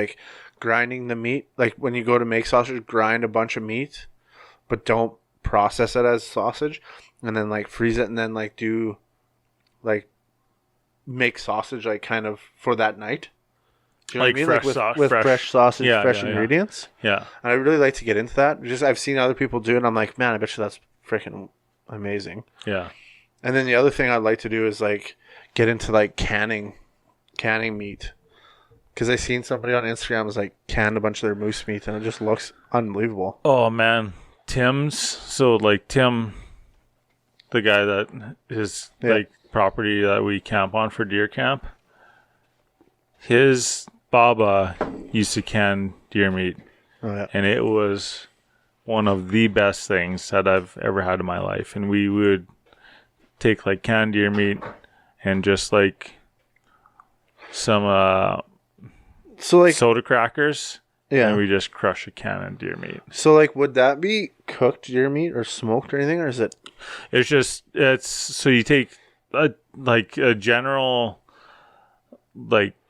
grinding the meat. When you go to make sausage, grind a bunch of meat, but don't process it as sausage, and then freeze it, and then do make sausage kind of for that night. Do you know what I mean? Fresh with fresh sausage, fresh yeah, ingredients. Yeah. And I'd really like to get into that. I've seen other people do it, and I'm like, man, I bet you that's freaking amazing. Yeah. And then the other thing I'd like to do is get into canning meat, because I seen somebody on Instagram was canned a bunch of their moose meat, and it just looks unbelievable. Oh man, Tim's. So Tim, the guy that is property that we camp on for deer camp, his Baba used to can deer meat, and it was one of the best things that I've ever had in my life. And we would take canned deer meat and just some soda crackers, and we just crush a can of deer meat. So would that be cooked deer meat or smoked or anything, or is it? It's so you take a general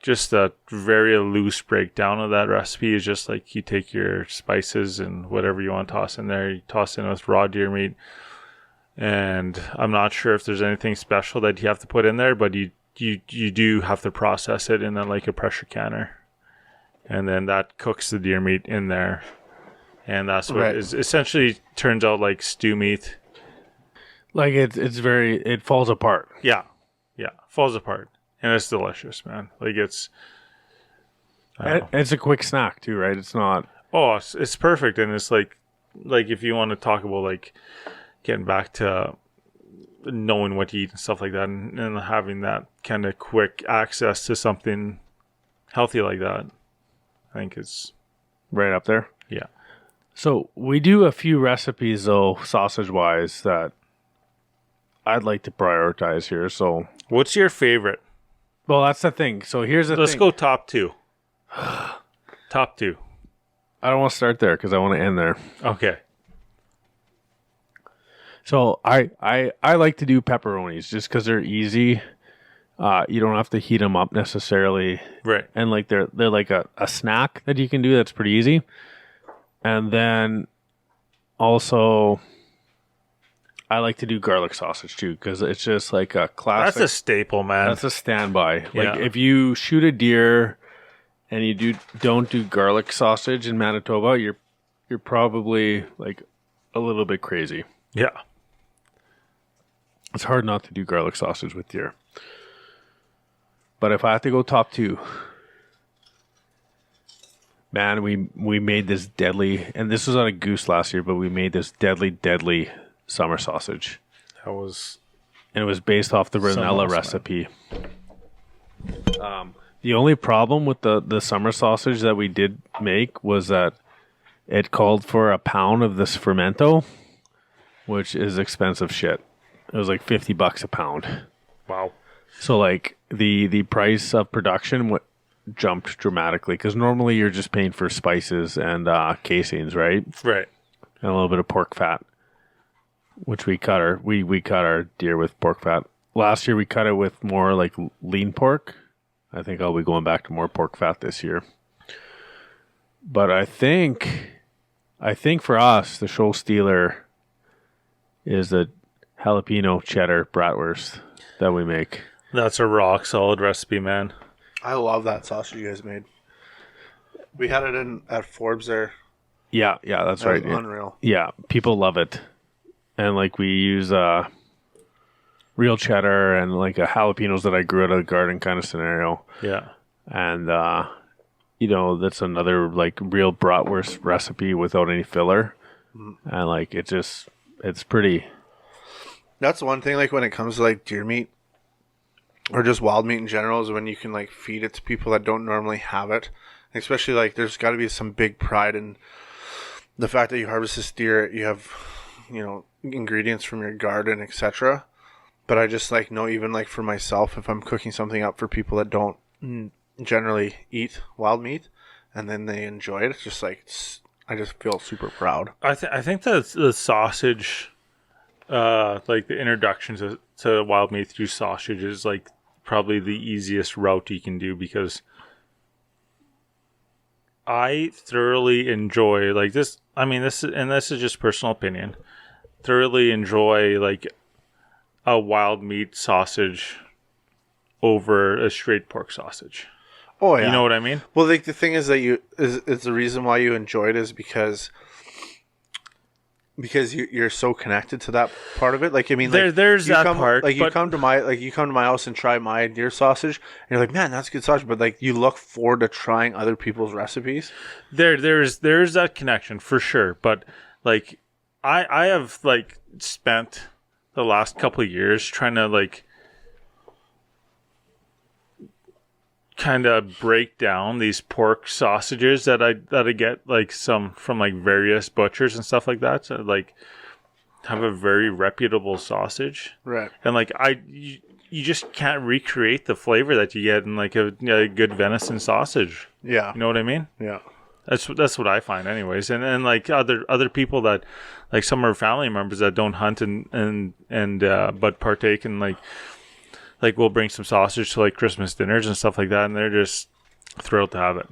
just a very loose breakdown of that recipe is just you take your spices and whatever you want to toss in there. You toss in with raw deer meat. And I'm not sure if there's anything special that you have to put in there, but you do have to process it in a pressure canner, and then that cooks the deer meat in there, and that's what is essentially turns out like stew meat. It falls apart. Yeah, falls apart, and it's delicious, man. It's a quick snack too, right? It's not. Oh, it's perfect, and it's like if you want to talk about getting back to knowing what to eat and stuff like that, and having that kind of quick access to something healthy like that, I think it's right up there. Yeah. So we do a few recipes though, sausage wise, that I'd like to prioritize here. So, What's your favorite? well, that's the thing. So here's the Let's thing. go top 2. Top 2. I don't want to start there because I want to end there. Okay. So I like to do pepperonis just because they're easy. You don't have to heat them up necessarily, Right. and like they're like a snack that you can do that's pretty easy. And then also, I like to do garlic sausage too because it's just like a classic. That's a staple, man. That's a standby. Like Yeah. if you shoot a deer and you don't do garlic sausage in Manitoba, you're probably like a little bit crazy. Yeah. It's hard not to do garlic sausage with deer. But if I have to go top 2, man, we made this deadly, and this was on a goose last year, but we made this deadly summer sausage. That was... And it was based off the Someone Ranella else, recipe. The only problem with the summer sausage that we did make was that it called for a pound of this fermento, which is expensive shit. It was like $50 a pound. Wow. So like the price of production jumped dramatically because normally you're just paying for spices and casings, right? Right. And a little bit of pork fat, which we cut our deer with pork fat. Last year we cut it with more like lean pork. I think I'll be going back to more pork fat this year. But I think for us the show stealer is the jalapeno cheddar bratwurst that we make. That's a rock solid recipe, man. I love that sausage you guys made. We had it at Forbes there. Yeah, that's That right. was unreal. Yeah, people love it. And like we use real cheddar and like jalapenos that I grew out of the garden kind of scenario. Yeah. And that's another like real bratwurst recipe without any filler. And like it's pretty. That's one thing, like when it comes to like deer meat or just wild meat in general, is when you can like feed it to people that don't normally have it. Especially like there's got to be some big pride in the fact that you harvest this deer, you have, ingredients from your garden, etc. But I just like know, even like for myself, if I'm cooking something up for people that don't generally eat wild meat and then they enjoy it, it's just like I just feel super proud. I think that the sausage, like the introduction to wild meat through sausage is like probably the easiest route you can do, because I thoroughly enjoy like this. I mean, this is just personal opinion. Thoroughly enjoy like a wild meat sausage over a straight pork sausage. Oh yeah, You know what I mean? Well, like the thing is that it's the reason why you enjoy it is because you're so connected to that part of it. Like I mean, like, there's that part. Like you come to my house and try my deer sausage, and you're like, man, that's good sausage. But like you look forward to trying other people's recipes. There's that connection for sure. But like I have like spent the last couple of years trying to like kind of break down these pork sausages that I get like some from like various butchers and stuff like that, so like have a very reputable sausage, Right. and like you just can't recreate the flavor that you get in like a good venison sausage. Yeah. You know what I mean? Yeah. That's what I find anyways. And like other people that like some are family members that don't hunt and but partake in like we'll bring some sausage to like Christmas dinners and stuff like that, and they're just thrilled to have it.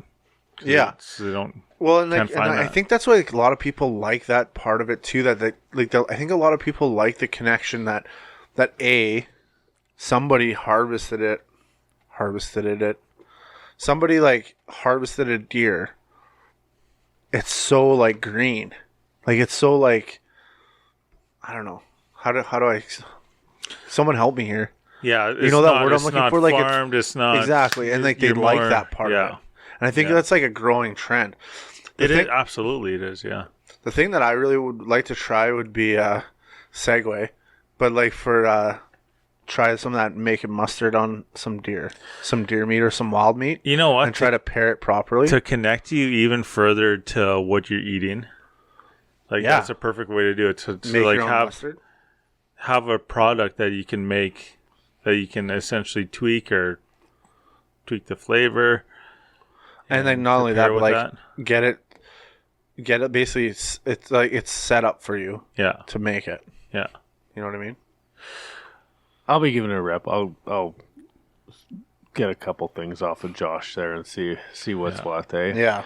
Yeah. They don't. Well, and, can't like, and find I that. think that's why like, a lot of people like that part of it too. That I think a lot of people like the connection that somebody harvested it. Somebody like harvested a deer. It's so like green, like it's so like I don't know how do I. Someone help me here. Yeah, You know that word I'm looking for? Like farmed, it's not exactly, and like they you're like more- that part yeah. of it. And I think Yeah. that's like a growing trend. It is absolutely it is. Yeah. The thing that I really would like to try would be Segway, but like for try some of that making mustard on some deer meat or some wild meat. You know what? And try to pair it properly. To connect you even further to what you're eating. Like Yeah. that's a perfect way to do it. To make like your own have mustard. have a product that you can make, that you can essentially tweak the flavor. And then not only that, but like that. get it. Basically, it's like it's set up for you. Yeah. To make it. Yeah. You know what I mean? I'll be giving it a rep. I'll get a couple things off of Josh there and see what's what. Yeah.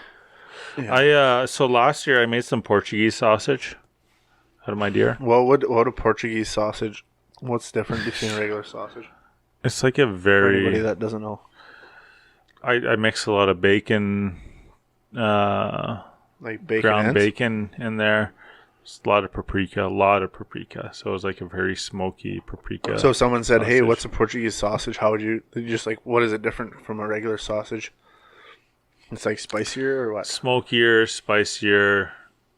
So last year I made some Portuguese sausage out of my deer. What a Portuguese sausage? What's different between a regular sausage? It's like a For anybody very. that doesn't know, I mix a lot of bacon, like bacon ground ends? bacon in there. Just a lot of paprika. So it was like a very smoky paprika. So if someone said, "Hey, sausage. what's a Portuguese sausage?" How would you just like? What is it different from a regular sausage? It's like spicier or what? Smokier, spicier.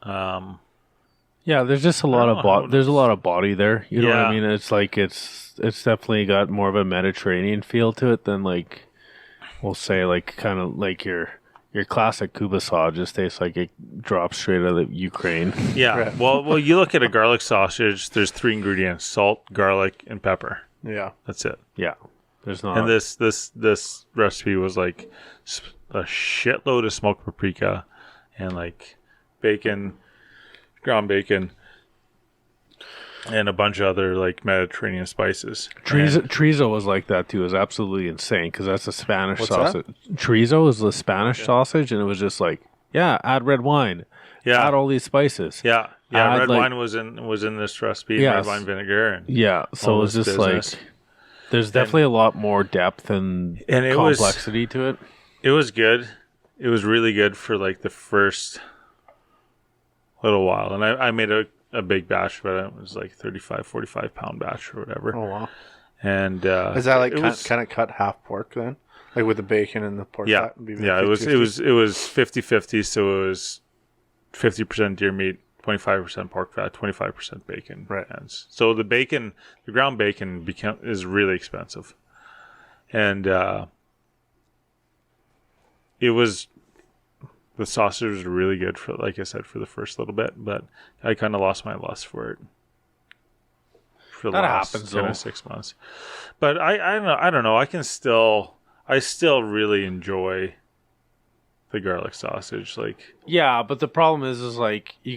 Yeah, there's just a lot know how of there's a lot of body there. You know what I Yeah. mean? It's like it's definitely got more of a Mediterranean feel to it than like we'll say like kind of like your classic Cuba sausage. Just tastes like it drops straight out of the Ukraine. Yeah. Right. Well, you look at a garlic sausage. There's 3 ingredients: salt, garlic, and pepper. Yeah. That's it. Yeah, there's not. And this recipe was like a shitload of smoked paprika and like bacon, ground bacon, and a bunch of other like Mediterranean spices. Chorizo was like that too. It was absolutely insane because that's a Spanish What's sausage. Chorizo is the Spanish sausage, and it was just like, add red wine, add all these spices. Yeah. Add, Red like- wine was in this recipe. Yes. Red wine vinegar and So all it was this just business. like, there's definitely a lot more depth and it was- complexity to it. It was good. It was really good for like the first little while. And I made a big batch, but it was like 45 pound batch or whatever. Oh wow. And Is that like it was- kind of cut half pork then, like with the bacon and the pork? Yeah, fat? Would be yeah. It was 50-50. So it was 50% deer meat, 25% pork fat, 25% bacon. Right. And so the ground bacon is really expensive, and the sausage was really good for, like I said, for the first little bit, but I kind of lost my lust for it for the That last happens, kind though. of 6 months. But I don't know. I still really enjoy the garlic sausage. Like, Yeah, but the problem is like you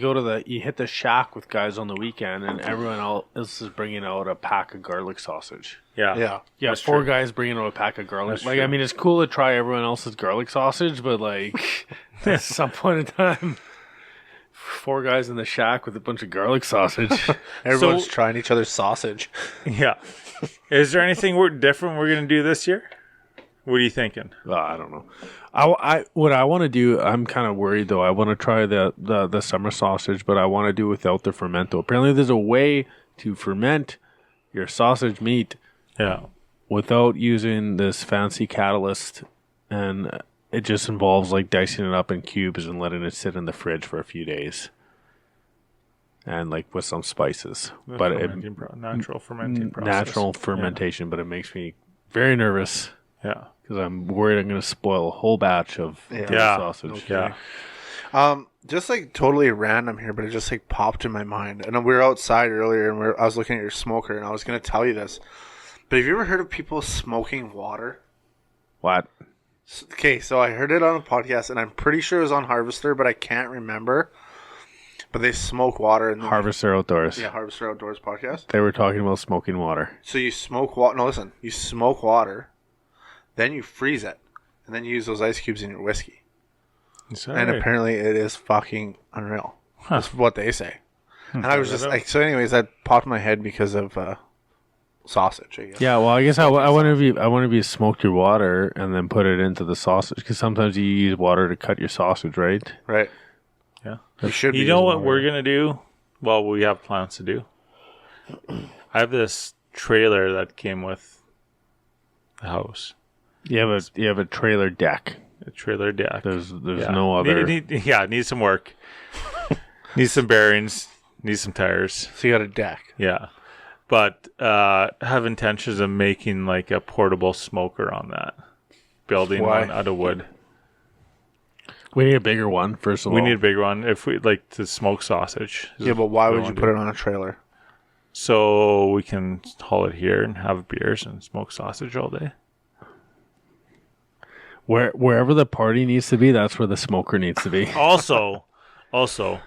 hit the shack with guys on the weekend, and everyone else is bringing out a pack of garlic sausage. yeah, Yeah. Yeah, That's 4 true. guys bringing out a pack of garlic. That's Like, true. I mean, it's cool to try everyone else's garlic sausage, but like at some point in time, 4 guys in the shack with a bunch of garlic sausage. Everyone's trying each other's sausage. yeah. Is there anything different we're gonna do this year? What are you thinking? I don't know. What I want to do, I'm kind of worried though. I want to try the summer sausage, but I want to do without the fermento. Apparently, there's a way to ferment your sausage meat Yeah. without using this fancy catalyst, and it just involves like dicing it up in cubes and letting it sit in the fridge for a few days, and like with some spices. But Natural fermenting process. natural fermentation, but it makes me very nervous Yeah. because I'm worried I'm going to spoil a whole batch of Yeah. sausage. Yeah. Just like totally random here, but it just like popped in my mind. And we were outside earlier, and I was looking at your smoker, and I was going to tell you this. But have you ever heard of people smoking water? What? Okay, so I heard it on a podcast, and I'm pretty sure it was on Harvester, but I can't remember. But they smoke water in the Harvester Outdoors. Yeah, Harvester Outdoors podcast. They were talking about smoking water. So you smoke water. No, listen. You smoke water, then you freeze it, and then you use those ice cubes in your whiskey. And apparently, it is fucking unreal. That's what they say. And I was just like, so. Anyways, that popped in my head because of sausage. I guess. Yeah, well, I guess I wonder if you smoked your water and then put it into the sausage, because sometimes you use water to cut your sausage, right? Right. Yeah. You should. You know what we're gonna do? Well, we have plans to do. I have this trailer that came with the house. You have a trailer deck. A trailer deck. There's no other. It needs some work. Needs some bearings. Needs some tires. So you got a deck. Yeah. But have intentions of making like a portable smoker on that. Building Why? one out of wood. We need a bigger one, first of all. We need a bigger one if we like to smoke sausage. Yeah, but why We would you wanna put do. it on a trailer? so we can haul it here and have beers and smoke sausage all day. Wherever the party needs to be, that's where the smoker needs to be. Also, So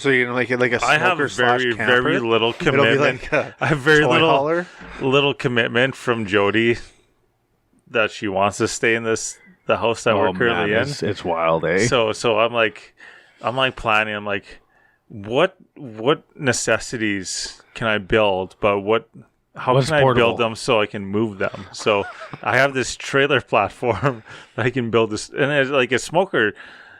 you're gonna make it like a I have smoker slash very camper? very little It'll be commitment. like a I have very toy hauler? little commitment from Jody that she wants to stay in the house that we're currently in. It's wild, eh? So I'm like planning. I'm like, what necessities can I build? But how What's can I portable? build them so I can move them? So I have this trailer platform that I can build this, and it's like a smoker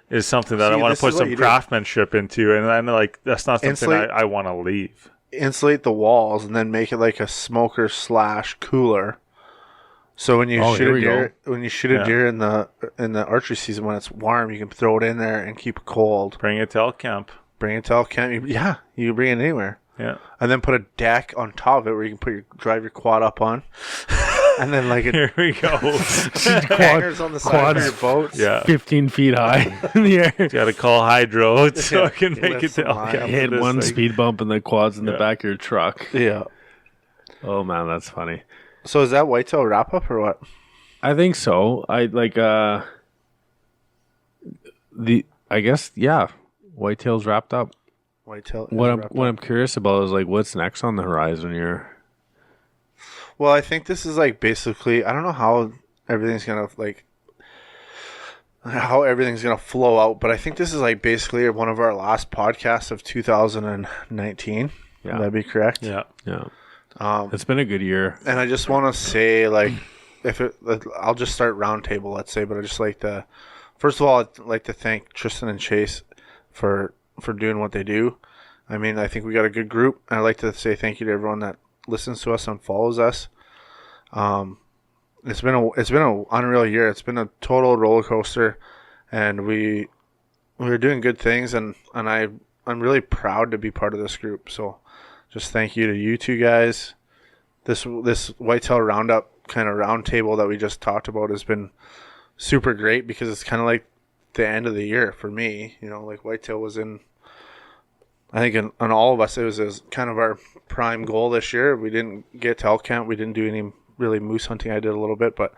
is something that I want to put some craftsmanship into, and I'm like, that's not something I want to leave. Insulate the walls and then make it like a smoker slash cooler. So when you shoot a deer, deer in the archery season when it's warm, you can throw it in there and keep it cold. Bring it to elk camp. You can bring it anywhere. Yeah, and then put a deck on top of it where you can drive your quad up on, and then like here we go. hangers on the side of your boats. Yeah, 15 feet high in the air. Got to call hydro so I can make it to elk camp. Hit one speed bump and the quads in the back of your truck. Yeah. Oh man, that's funny. So is that Whitetail wrap up or what? I think so. I like Whitetail's wrapped up. Whitetail. What I'm curious about is like what's next on the horizon here. Well, I think this is like basically, I don't know how everything's gonna flow out, but I think this is like basically one of our last podcasts of 2019. Yeah. Would that be correct? Yeah. It's been a good year. And I just want to say, like, I'll just start roundtable, let's say, but I just like to, first of all, I'd like to thank Tristan and Chase for doing what they do. I mean, I think we got a good group. And I'd like to say thank you to everyone that listens to us and follows us. It's been an unreal year. It's been a total roller coaster, and we're doing good things, and I'm really proud to be part of this group. So just thank you to you two guys. This Whitetail Roundup kind of roundtable that we just talked about has been super great because it's kind of like the end of the year for me. You know, like Whitetail was I think on all of us, it was kind of our prime goal this year. We didn't get to elk camp. We didn't do any really moose hunting. I did a little bit, but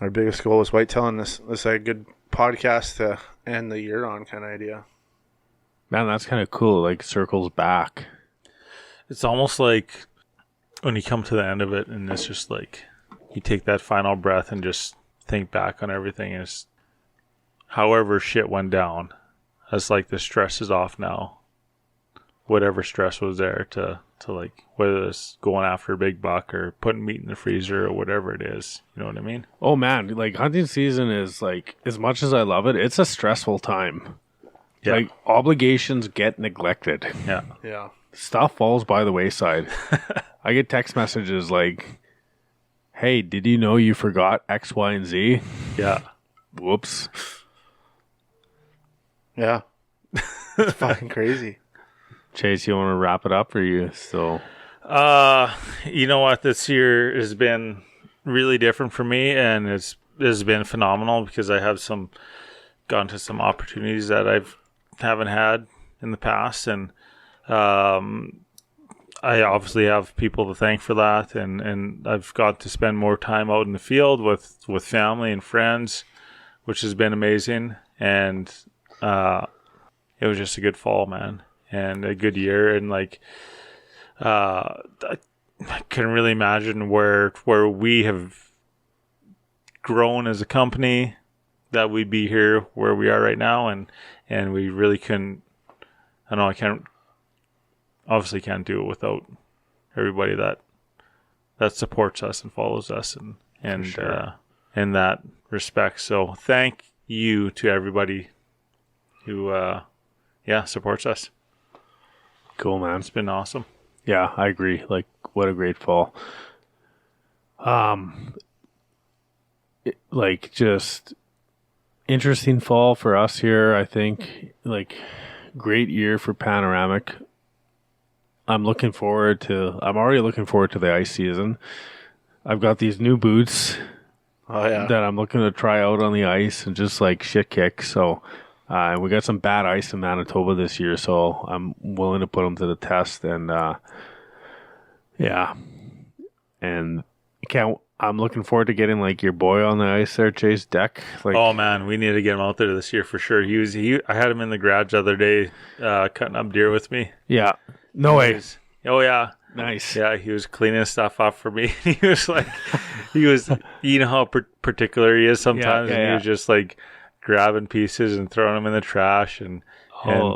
our biggest goal was whitetail, and this is a good podcast to end the year on kind of idea. Man, that's kind of cool. Like circles back. It's almost like when you come to the end of it, and it's just like you take that final breath and just think back on everything. And it's however shit went down. It's like the stress is off now. Whatever stress was there to like, whether it's going after a big buck or putting meat in the freezer or whatever it is, you know what I mean? Oh man, like hunting season is like, as much as I love it, it's a stressful time. Yeah. Like obligations get neglected. Yeah. Stuff falls by the wayside. I get text messages like, hey, did you know you forgot X, Y, and Z? Yeah. Whoops. Yeah. It's fucking crazy. Chase, you want to wrap it up, or you still? You know what? This year has been really different for me, and it's been phenomenal because I have gone to some opportunities that haven't had in the past, and I obviously have people to thank for that, and I've got to spend more time out in the field with family and friends, which has been amazing, and it was just a good fall, man. And a good year, and like I can really imagine where we have grown as a company, that we'd be here where we are right now, and we really couldn't. I know I obviously can't do it without everybody that supports us and follows us, and sure. In that respect. So thank you to everybody who supports us. Cool, man. It's been awesome. Yeah, I agree. Like, what a great fall. Just interesting fall for us here, I think. Like, great year for Panoramic. I'm already looking forward to the ice season. I've got these new boots that I'm looking to try out on the ice and just like shit kick. So we got some bad ice in Manitoba this year, so I'm willing to put them to the test. And Yeah. And I'm looking forward to getting like your boy on the ice there, Chase Deck. Like, oh man, we need to get him out there this year for sure. I had him in the garage the other day, cutting up deer with me. yeah. No way. Oh yeah. Nice. Yeah, he was cleaning stuff up for me. He was like, you know how particular he is sometimes, and he was just like grabbing pieces and throwing them in the trash and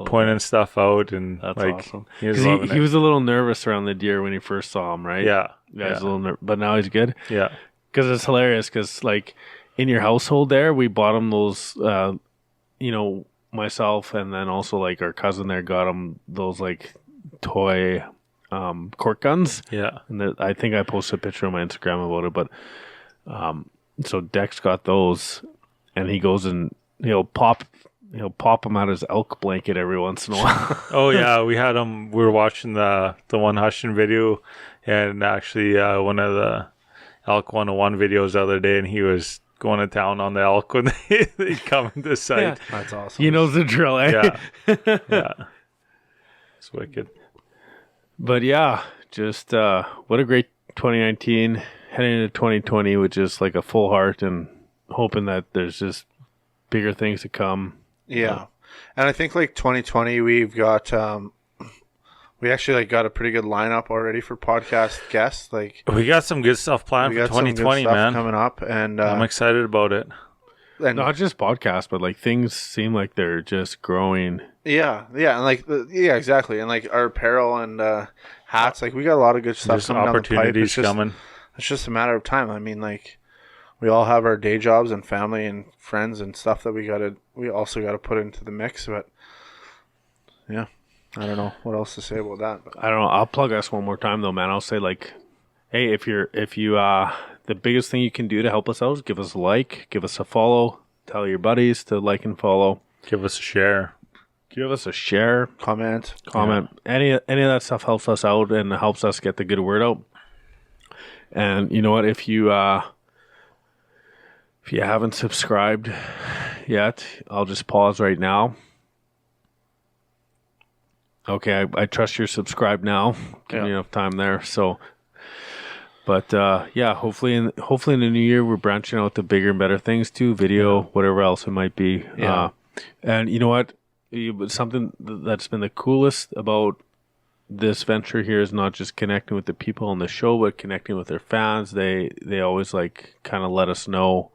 pointing stuff out, and that's like awesome. he was loving it. He was a little nervous around the deer when he first saw him, right? Yeah, He was a little but now he's good. Yeah, because it's hilarious. Because like in your household, there we bought him those, myself and then also like our cousin there got him those like toy cork guns. Yeah, and I think I posted a picture on my Instagram about it. But so Dex got those, and he goes and he'll pop them out his elk blanket every once in a while. Oh yeah, we had him. We were watching the one Hushin video, and actually one of the Elk 101 videos the other day, and he was going to town on the elk when they come into sight. Yeah. That's awesome. He knows the drill, eh? Yeah, it's wicked. But yeah, just what a great 2019, heading into 2020 with just like a full heart and hoping that there's just bigger things to come. Yeah. And I think like 2020, we've got, we actually like got a pretty good lineup already for podcast guests. Like we got some good stuff planned for 2020, man. Coming up, and I'm excited about it. And not just podcasts, but like things seem like they're just growing. Yeah, and like exactly, and like our apparel and hats, like we got a lot of good stuff There's coming down the pipe. opportunities coming. It's just a matter of time. I mean, like we all have our day jobs and family and friends and stuff that we also got to put into the mix. But yeah, I don't know what else to say about that. But. I don't know. I'll plug us one more time though, man. I'll say like, hey, if you the biggest thing you can do to help us out is give us a like, give us a follow, tell your buddies to like and follow, give us a share. Give us a share, comment. Yeah. Any of that stuff helps us out and helps us get the good word out. And you know what? If you haven't subscribed yet, I'll just pause right now. Okay, I trust you're subscribed now. Give me enough time there. So, but yeah, hopefully in the new year we're branching out to bigger and better things too. Video, whatever else it might be. Yeah. And you know what? Something that's been the coolest about this venture here is not just connecting with the people on the show, but connecting with their fans. They always like kind of let us know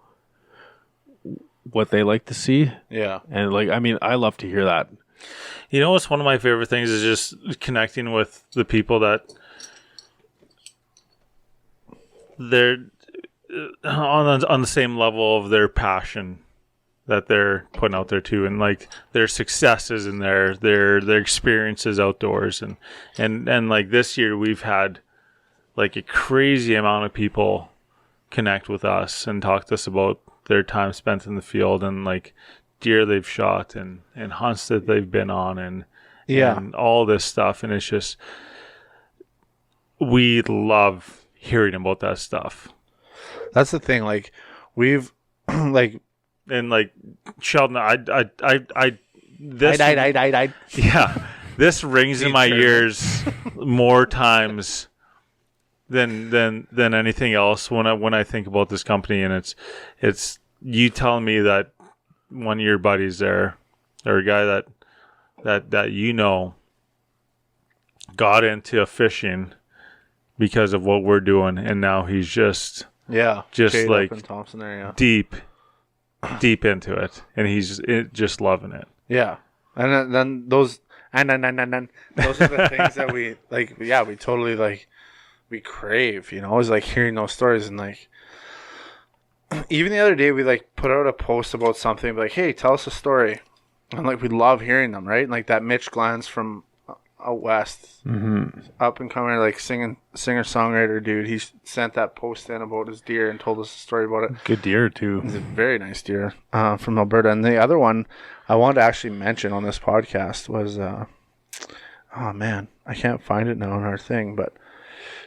what they like to see. Yeah. And like, I mean, I love to hear that. You know what's one of my favorite things is just connecting with the people that they're on the same level of their passion that they're putting out there too, and like their successes and their experiences outdoors, and like this year we've had like a crazy amount of people connect with us and talk to us about their time spent in the field and like deer they've shot and hunts that they've been on and all this stuff, and it's just we love hearing about that stuff. That's the thing. Like we've like. And like Sheldon, this rings in my ears more times than anything else when I think about this company, and it's you telling me that one of your buddies there, or a guy that you know, got into fishing because of what we're doing, and now he's just like in Thompson there, deep into it, and he's just loving it. Yeah, and then those those are the things that we like. Yeah, we totally like we crave. You know, always like hearing those stories, and like even the other day we like put out a post about something like, hey, tell us a story, and like we love hearing them, right? And, like that Mitch Glantz from out west, up and coming like singer songwriter dude. He sent that post in about his deer and told us a story about it. Good deer too. He's a very nice deer from Alberta. And the other one I wanted to actually mention on this podcast was oh man, I can't find it now on our thing, but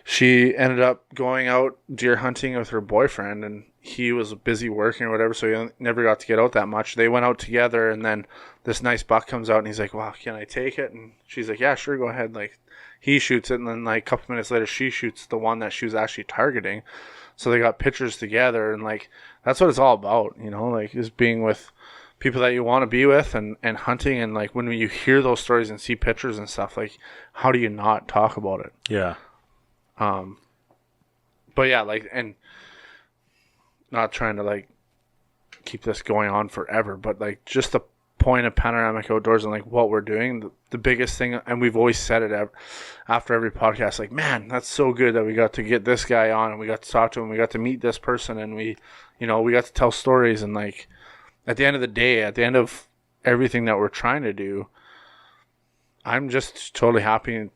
she ended up going out deer hunting with her boyfriend, and he was busy working or whatever, so he never got to get out that much. They went out together, and then this nice buck comes out, and he's like, "Wow, can I take it?" And she's like, "Yeah, sure, go ahead." Like, he shoots it, and then like a couple minutes later, she shoots the one that she was actually targeting. So they got pictures together, and like that's what it's all about, you know, like is being with people that you want to be with, and hunting, and like when you hear those stories and see pictures and stuff, like how do you not talk about it? Yeah. But yeah, like, and not trying to like keep this going on forever, but like just the point of Panoramic Outdoors and like what we're doing, the biggest thing, and we've always said it after every podcast, like, man, that's so good that we got to get this guy on, and we got to talk to him, we got to meet this person, and we got to tell stories. And like at the end of the day, at the end of everything that we're trying to do, I'm just totally happy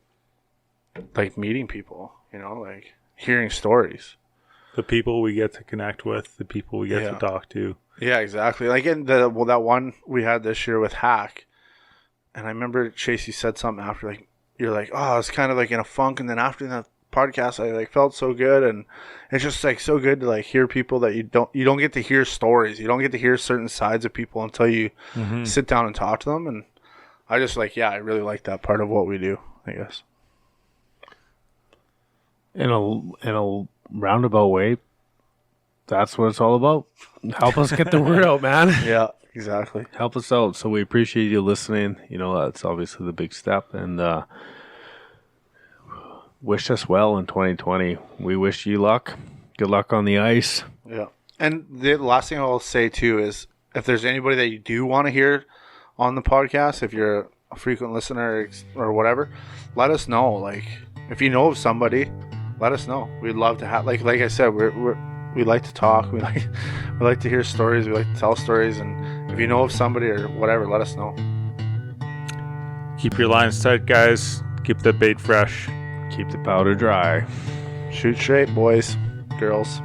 like meeting people, you know, like hearing stories. The people we get to connect with, the people we get to talk to. Yeah, exactly. Like in that one we had this year with Hack, and I remember Chase, you said something after, like, you're like, oh, I was kind of like in a funk, and then after that podcast, I like felt so good, and it's just like so good to like hear people that you don't get to hear stories, you don't get to hear certain sides of people until you sit down and talk to them, and I just like, I really like that part of what we do, I guess. In a roundabout way, that's what it's all about. Help us get the word out, man. Yeah, exactly. Help us out. So we appreciate you listening. You know, that's obviously the big step. And wish us well in 2020. We wish you luck. Good luck on the ice. Yeah. And the last thing I'll say, too, is if there's anybody that you do want to hear on the podcast, if you're a frequent listener or whatever, let us know. Like, if you know of somebody, let us know. We'd love to have, like I said, we like to talk. We like to hear stories. We like to tell stories. And if you know of somebody or whatever, let us know. Keep your lines tight, guys. Keep the bait fresh. Keep the powder dry. Shoot straight, boys, girls.